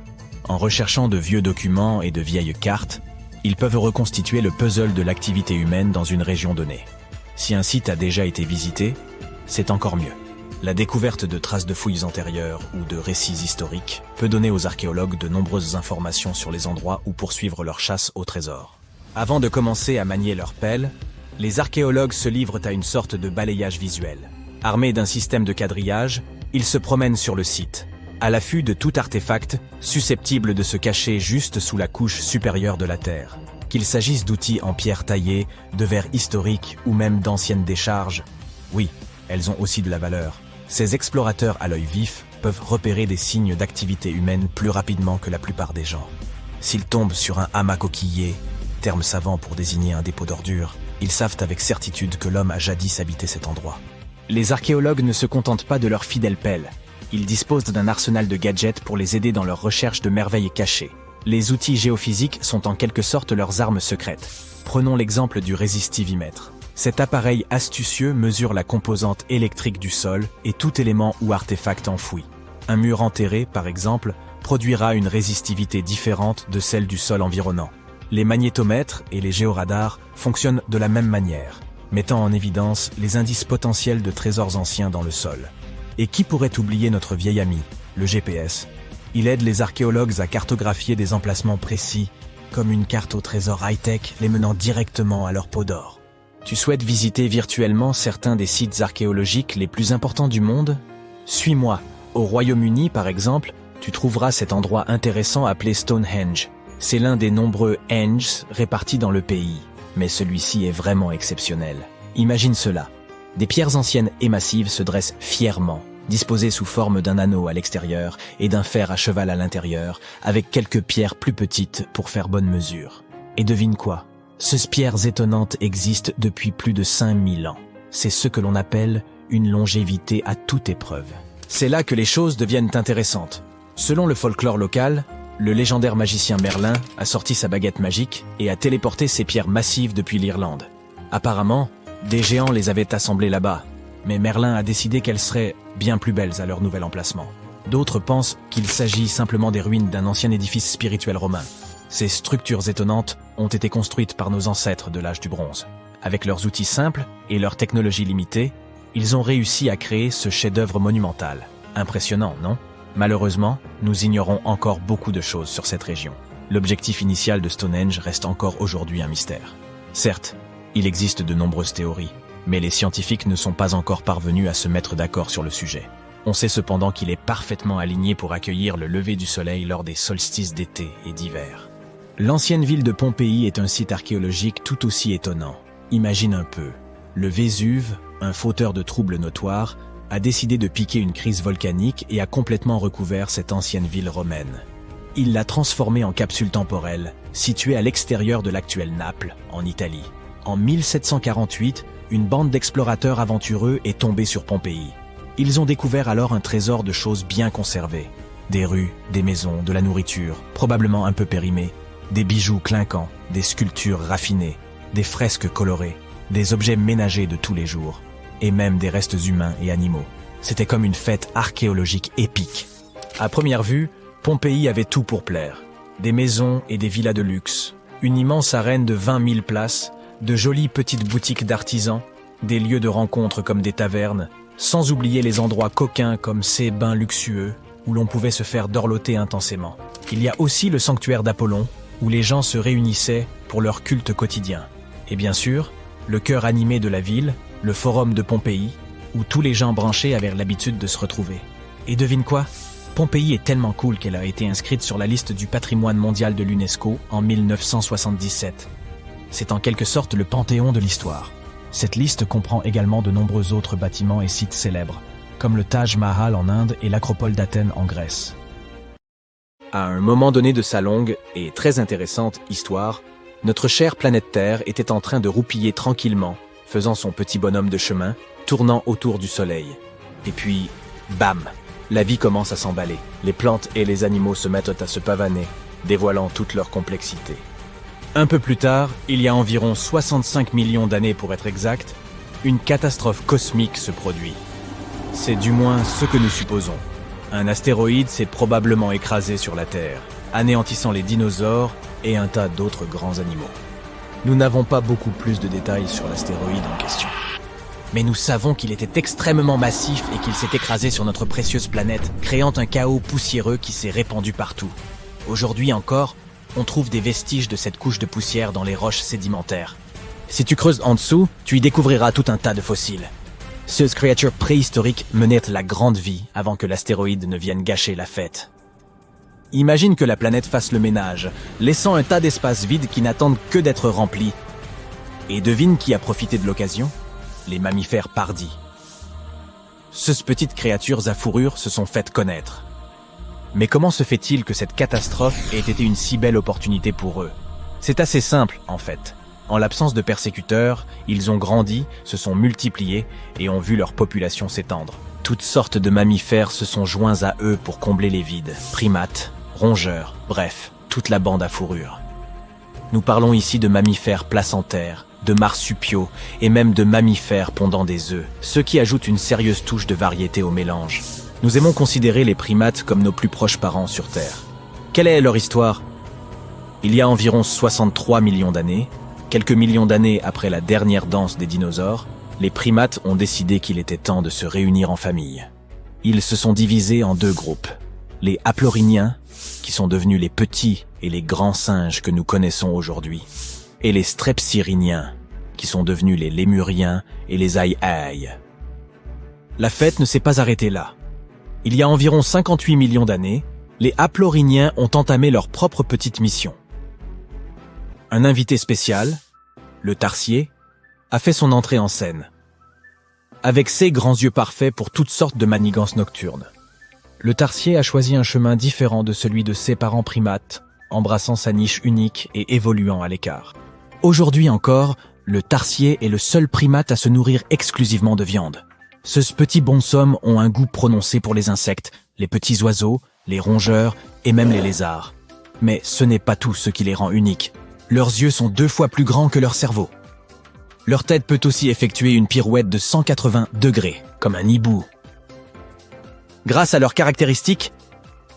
En recherchant de vieux documents et de vieilles cartes, ils peuvent reconstituer le puzzle de l'activité humaine dans une région donnée. Si un site a déjà été visité, c'est encore mieux. La découverte de traces de fouilles antérieures ou de récits historiques peut donner aux archéologues de nombreuses informations sur les endroits où poursuivre leur chasse au trésor. Avant de commencer à manier leur pelle, les archéologues se livrent à une sorte de balayage visuel. Armés d'un système de quadrillage, ils se promènent sur le site, à l'affût de tout artefact susceptible de se cacher juste sous la couche supérieure de la terre. Qu'il s'agisse d'outils en pierre taillée, de verres historiques ou même d'anciennes décharges, oui, elles ont aussi de la valeur. Ces explorateurs à l'œil vif peuvent repérer des signes d'activité humaine plus rapidement que la plupart des gens. S'ils tombent sur un hamac coquillé, terme savant pour désigner un dépôt d'ordures, ils savent avec certitude que l'homme a jadis habité cet endroit. Les archéologues ne se contentent pas de leur fidèle pelle. Ils disposent d'un arsenal de gadgets pour les aider dans leur recherche de merveilles cachées. Les outils géophysiques sont en quelque sorte leurs armes secrètes. Prenons l'exemple du résistivimètre. Cet appareil astucieux mesure la composante électrique du sol et tout élément ou artefact enfoui. Un mur enterré, par exemple, produira une résistivité différente de celle du sol environnant. Les magnétomètres et les géoradars fonctionnent de la même manière, mettant en évidence les indices potentiels de trésors anciens dans le sol. Et qui pourrait oublier notre vieil ami, le GPS? Il aide les archéologues à cartographier des emplacements précis, comme une carte au trésor high-tech les menant directement à leur peau d'or. Tu souhaites visiter virtuellement certains des sites archéologiques les plus importants du monde? Suis-moi. Au Royaume-Uni, par exemple, tu trouveras cet endroit intéressant appelé Stonehenge. C'est l'un des nombreux Henges répartis dans le pays, mais celui-ci est vraiment exceptionnel. Imagine cela. Des pierres anciennes et massives se dressent fièrement, disposées sous forme d'un anneau à l'extérieur et d'un fer à cheval à l'intérieur, avec quelques pierres plus petites pour faire bonne mesure. Et devine quoi? Ces pierres étonnantes existent depuis plus de 5000 ans. C'est ce que l'on appelle une longévité à toute épreuve. C'est là que les choses deviennent intéressantes. Selon le folklore local, le légendaire magicien Merlin a sorti sa baguette magique et a téléporté ces pierres massives depuis l'Irlande. Apparemment, des géants les avaient assemblées là-bas, mais Merlin a décidé qu'elles seraient bien plus belles à leur nouvel emplacement. D'autres pensent qu'il s'agit simplement des ruines d'un ancien édifice spirituel romain. Ces structures étonnantes ont été construites par nos ancêtres de l'âge du bronze. Avec leurs outils simples et leur technologie limitée, ils ont réussi à créer ce chef-d'œuvre monumental. Impressionnant, non? Malheureusement, nous ignorons encore beaucoup de choses sur cette région. L'objectif initial de Stonehenge reste encore aujourd'hui un mystère. Certes, il existe de nombreuses théories, mais les scientifiques ne sont pas encore parvenus à se mettre d'accord sur le sujet. On sait cependant qu'il est parfaitement aligné pour accueillir le lever du soleil lors des solstices d'été et d'hiver. L'ancienne ville de Pompéi est un site archéologique tout aussi étonnant. Imagine un peu, le Vésuve, un fauteur de troubles notoires, a décidé de piquer une crise volcanique et a complètement recouvert cette ancienne ville romaine. Il l'a transformée en capsule temporelle, située à l'extérieur de l'actuelle Naples, en Italie. En 1748, une bande d'explorateurs aventureux est tombée sur Pompéi. Ils ont découvert alors un trésor de choses bien conservées. Des rues, des maisons, de la nourriture, probablement un peu périmée, des bijoux clinquants, des sculptures raffinées, des fresques colorées, des objets ménagers de tous les jours, et même des restes humains et animaux. C'était comme une fête archéologique épique. À première vue, Pompéi avait tout pour plaire. Des maisons et des villas de luxe, une immense arène de 20 000 places, de jolies petites boutiques d'artisans, des lieux de rencontre comme des tavernes, sans oublier les endroits coquins comme ces bains luxueux où l'on pouvait se faire dorloter intensément. Il y a aussi le sanctuaire d'Apollon, où les gens se réunissaient pour leur culte quotidien. Et bien sûr, le cœur animé de la ville, le forum de Pompéi, où tous les gens branchés avaient l'habitude de se retrouver. Et devine quoi? Pompéi est tellement cool qu'elle a été inscrite sur la liste du patrimoine mondial de l'UNESCO en 1977. C'est en quelque sorte le panthéon de l'histoire. Cette liste comprend également de nombreux autres bâtiments et sites célèbres, comme le Taj Mahal en Inde et l'Acropole d'Athènes en Grèce. À un moment donné de sa longue et très intéressante histoire, Notre chère planète Terre était en train de roupiller tranquillement, faisant son petit bonhomme de chemin, tournant autour du Soleil. Et puis, bam! La vie commence à s'emballer. Les plantes et les animaux se mettent à se pavaner, dévoilant toute leur complexité. Un peu plus tard, il y a environ 65 millions d'années pour être exact, une catastrophe cosmique se produit. C'est du moins ce que nous supposons. Un astéroïde s'est probablement écrasé sur la Terre, anéantissant les dinosaures et un tas d'autres grands animaux. Nous n'avons pas beaucoup plus de détails sur l'astéroïde en question. Mais nous savons qu'il était extrêmement massif et qu'il s'est écrasé sur notre précieuse planète, créant un chaos poussiéreux qui s'est répandu partout. Aujourd'hui encore, on trouve des vestiges de cette couche de poussière dans les roches sédimentaires. Si tu creuses en dessous, tu y découvriras tout un tas de fossiles. Ces créatures préhistoriques menaient la grande vie avant que l'astéroïde ne vienne gâcher la fête. Imagine que la planète fasse le ménage, laissant un tas d'espaces vides qui n'attendent que d'être remplis. Et devine qui a profité de l'occasion ? Les mammifères pardis. Ces petites créatures à fourrure se sont faites connaître. Mais comment se fait-il que cette catastrophe ait été une si belle opportunité pour eux ? C'est assez simple, en fait. En l'absence de persécuteurs, ils ont grandi, se sont multipliés et ont vu leur population s'étendre. Toutes sortes de mammifères se sont joints à eux pour combler les vides. Primates, rongeurs, bref, toute la bande à fourrure. Nous parlons ici de mammifères placentaires, de marsupiaux et même de mammifères pondant des œufs, ce qui ajoute une sérieuse touche de variété au mélange. Nous aimons considérer les primates comme nos plus proches parents sur Terre. Quelle est leur histoire ? Il y a environ 63 millions d'années, quelques millions d'années après la dernière danse des dinosaures, les primates ont décidé qu'il était temps de se réunir en famille. Ils se sont divisés en deux groupes. Les haplorhiniens, qui sont devenus les petits et les grands singes que nous connaissons aujourd'hui, et les strepsirrhiniens, qui sont devenus les lémuriens et les aïe-aïe. La fête ne s'est pas arrêtée là. Il y a environ 58 millions d'années, les haplorhiniens ont entamé leur propre petite mission. Un invité spécial, le tarsier, a fait son entrée en scène. Avec ses grands yeux parfaits pour toutes sortes de manigances nocturnes. Le tarsier a choisi un chemin différent de celui de ses parents primates, embrassant sa niche unique et évoluant à l'écart. Aujourd'hui encore, le tarsier est le seul primate à se nourrir exclusivement de viande. Ces petits bonshommes ont un goût prononcé pour les insectes, les petits oiseaux, les rongeurs et même les lézards. Mais ce n'est pas tout ce qui les rend uniques. Leurs yeux sont 2 fois plus grands que leur cerveau. Leur tête peut aussi effectuer une pirouette de 180 degrés, comme un hibou. Grâce à leurs caractéristiques,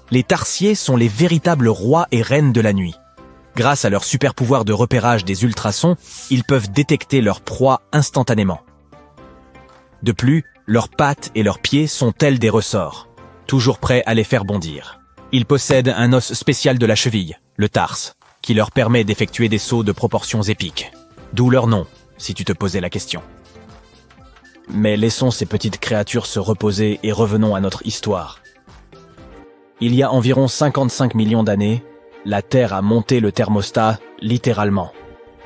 les tarsiers sont les véritables rois et reines de la nuit. Grâce à leur super pouvoir de repérage des ultrasons, ils peuvent détecter leur proie instantanément. De plus, leurs pattes et leurs pieds sont tels des ressorts, toujours prêts à les faire bondir. Ils possèdent un os spécial de la cheville, le tarse, qui leur permet d'effectuer des sauts de proportions épiques. D'où leur nom, si tu te posais la question. Mais laissons ces petites créatures se reposer et revenons à notre histoire. Il y a environ 55 millions d'années, la Terre a monté le thermostat, littéralement.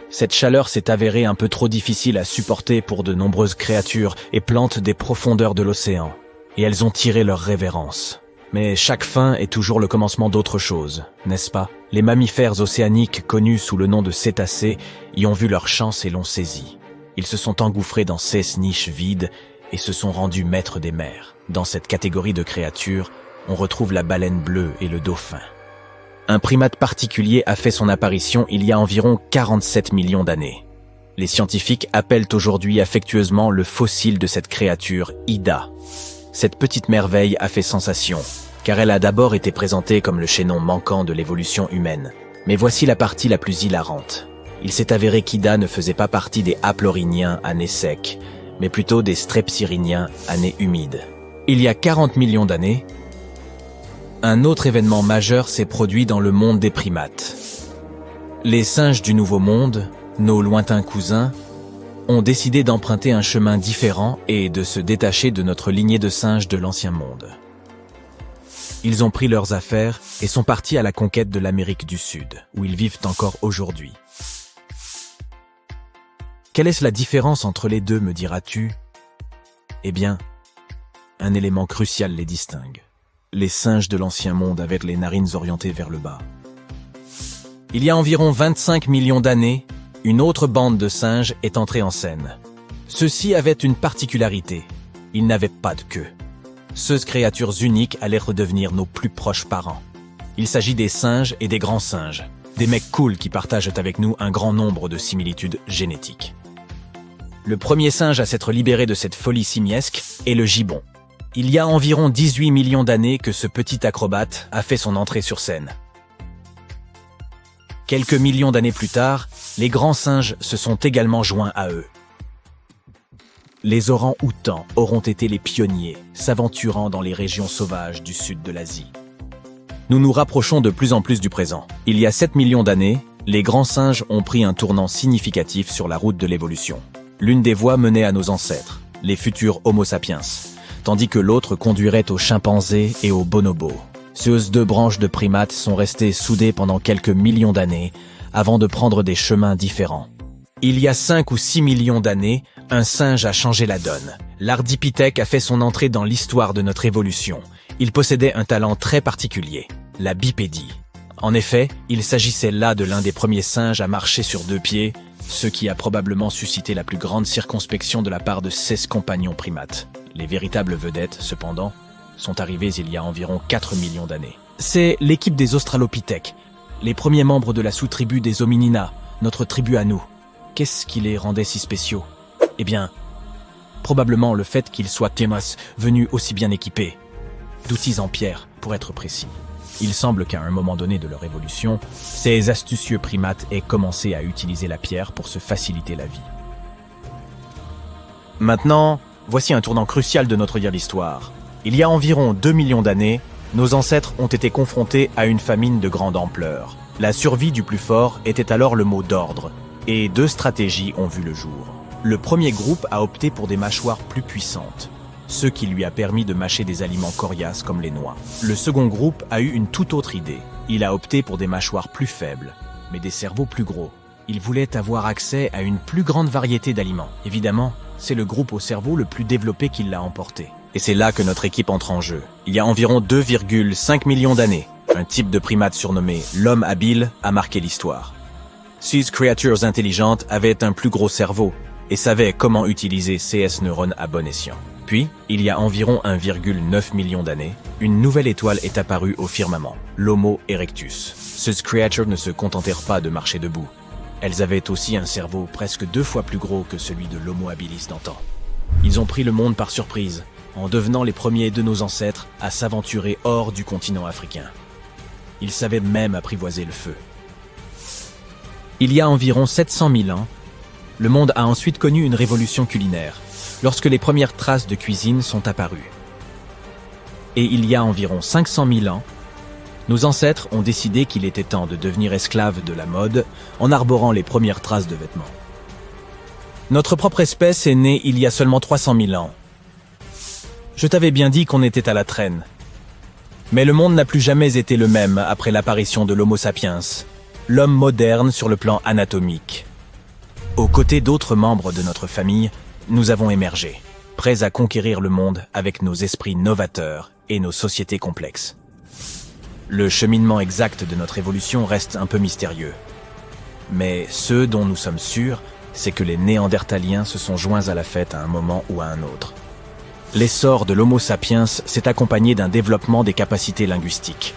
Cette chaleur s'est avérée un peu trop difficile à supporter pour de nombreuses créatures et plantes des profondeurs de l'océan, et elles ont tiré leur révérence. Mais chaque fin est toujours le commencement d'autre chose, n'est-ce pas ? Les mammifères océaniques connus sous le nom de cétacés y ont vu leur chance et l'ont saisi. Ils se sont engouffrés dans ces niches vides et se sont rendus maîtres des mers. Dans cette catégorie de créatures, on retrouve la baleine bleue et le dauphin. Un primate particulier a fait son apparition il y a environ 47 millions d'années. Les scientifiques appellent aujourd'hui affectueusement le fossile de cette créature Ida. Cette petite merveille a fait sensation, car elle a d'abord été présentée comme le chaînon manquant de l'évolution humaine. Mais voici la partie la plus hilarante. Il s'est avéré qu'Ida ne faisait pas partie des haplorhiniens à nez sec, mais plutôt des strepsirrhiniens à nez humide. Il y a 40 millions d'années, un autre événement majeur s'est produit dans le monde des primates. Les singes du Nouveau Monde, nos lointains cousins, ont décidé d'emprunter un chemin différent et de se détacher de notre lignée de singes de l'Ancien Monde. Ils ont pris leurs affaires et sont partis à la conquête de l'Amérique du Sud, où ils vivent encore aujourd'hui. Quelle est la différence entre les deux, me diras-tu ? Eh bien, un élément crucial les distingue. Les singes de l'Ancien Monde avaient les narines orientées vers le bas. Il y a environ 25 millions d'années, une autre bande de singes est entrée en scène. Ceux-ci avaient une particularité. Ils n'avaient pas de queue. Ces créatures uniques allaient redevenir nos plus proches parents. Il s'agit des singes et des grands singes. Des mecs cool qui partagent avec nous un grand nombre de similitudes génétiques. Le premier singe à s'être libéré de cette folie simiesque est le gibbon. Il y a environ 18 millions d'années que ce petit acrobate a fait son entrée sur scène. Quelques millions d'années plus tard, les grands singes se sont également joints à eux. Les orang-outans auront été les pionniers, s'aventurant dans les régions sauvages du sud de l'Asie. Nous nous rapprochons de plus en plus du présent. Il y a 7 millions d'années, les grands singes ont pris un tournant significatif sur la route de l'évolution. L'une des voies menait à nos ancêtres, les futurs Homo sapiens, tandis que l'autre conduirait aux chimpanzés et aux bonobos. Ces deux branches de primates sont restées soudées pendant quelques millions d'années avant de prendre des chemins différents. Il y a 5 ou 6 millions d'années, un singe a changé la donne. L'Ardipithèque a fait son entrée dans l'histoire de notre évolution. Il possédait un talent très particulier, la bipédie. En effet, il s'agissait là de l'un des premiers singes à marcher sur 2 pieds, ce qui a probablement suscité la plus grande circonspection de la part de ses compagnons primates. Les véritables vedettes, cependant, sont arrivés il y a environ 4 millions d'années. C'est l'équipe des Australopithèques, les premiers membres de la sous-tribu des Hominina, notre tribu à nous. Qu'est-ce qui les rendait si spéciaux? Eh bien, probablement le fait qu'ils soient venus aussi bien équipés, d'outils en pierre, pour être précis. Il semble qu'à un moment donné de leur évolution, ces astucieux primates aient commencé à utiliser la pierre pour se faciliter la vie. Maintenant, voici un tournant crucial de notre l'histoire. Il y a environ 2 millions d'années, nos ancêtres ont été confrontés à une famine de grande ampleur. La survie du plus fort était alors le mot d'ordre, et 2 stratégies ont vu le jour. Le premier groupe a opté pour des mâchoires plus puissantes, ce qui lui a permis de mâcher des aliments coriaces comme les noix. Le second groupe a eu une toute autre idée. Il a opté pour des mâchoires plus faibles, mais des cerveaux plus gros. Il voulait avoir accès à une plus grande variété d'aliments. Évidemment, c'est le groupe au cerveau le plus développé qui l'a emporté. Et c'est là que notre équipe entre en jeu. Il y a environ 2,5 millions d'années, un type de primate surnommé l'homme habile a marqué l'histoire. Ces créatures intelligentes avaient un plus gros cerveau et savaient comment utiliser ces neurones à bon escient. Puis, il y a environ 1,9 million d'années, une nouvelle étoile est apparue au firmament, l'Homo erectus. Ces créatures ne se contentèrent pas de marcher debout. Elles avaient aussi un cerveau presque 2 fois plus gros que celui de l'Homo habilis d'antan. Ils ont pris le monde par surprise, en devenant les premiers de nos ancêtres à s'aventurer hors du continent africain. Ils savaient même apprivoiser le feu. Il y a environ 700 000 ans, le monde a ensuite connu une révolution culinaire, lorsque les premières traces de cuisine sont apparues. Et il y a environ 500 000 ans, nos ancêtres ont décidé qu'il était temps de devenir esclaves de la mode en arborant les premières traces de vêtements. Notre propre espèce est née il y a seulement 300 000 ans. Je t'avais bien dit qu'on était à la traîne. Mais le monde n'a plus jamais été le même après l'apparition de l'Homo sapiens, l'homme moderne sur le plan anatomique. Aux côtés d'autres membres de notre famille, nous avons émergé, prêts à conquérir le monde avec nos esprits novateurs et nos sociétés complexes. Le cheminement exact de notre évolution reste un peu mystérieux. Mais ce dont nous sommes sûrs, c'est que les Néandertaliens se sont joints à la fête à un moment ou à un autre. L'essor de l'Homo sapiens s'est accompagné d'un développement des capacités linguistiques.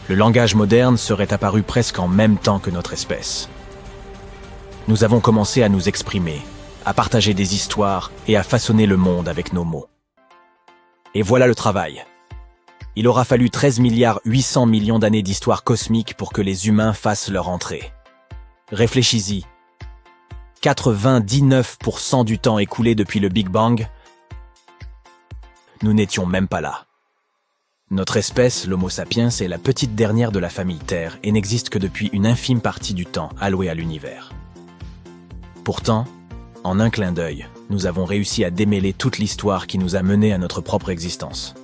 Le langage moderne serait apparu presque en même temps que notre espèce. Nous avons commencé à nous exprimer, à partager des histoires et à façonner le monde avec nos mots. Et voilà le travail. Il aura fallu 13,8 milliards d'années d'histoire cosmique pour que les humains fassent leur entrée. Réfléchis-y. 99% du temps écoulé depuis le Big Bang, nous n'étions même pas là. Notre espèce, l'Homo sapiens, est la petite dernière de la famille Terre et n'existe que depuis une infime partie du temps alloué à l'univers. Pourtant, en un clin d'œil, nous avons réussi à démêler toute l'histoire qui nous a menés à notre propre existence.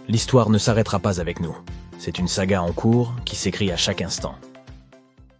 L'histoire ne s'arrêtera pas avec nous. C'est une saga en cours qui s'écrit à chaque instant.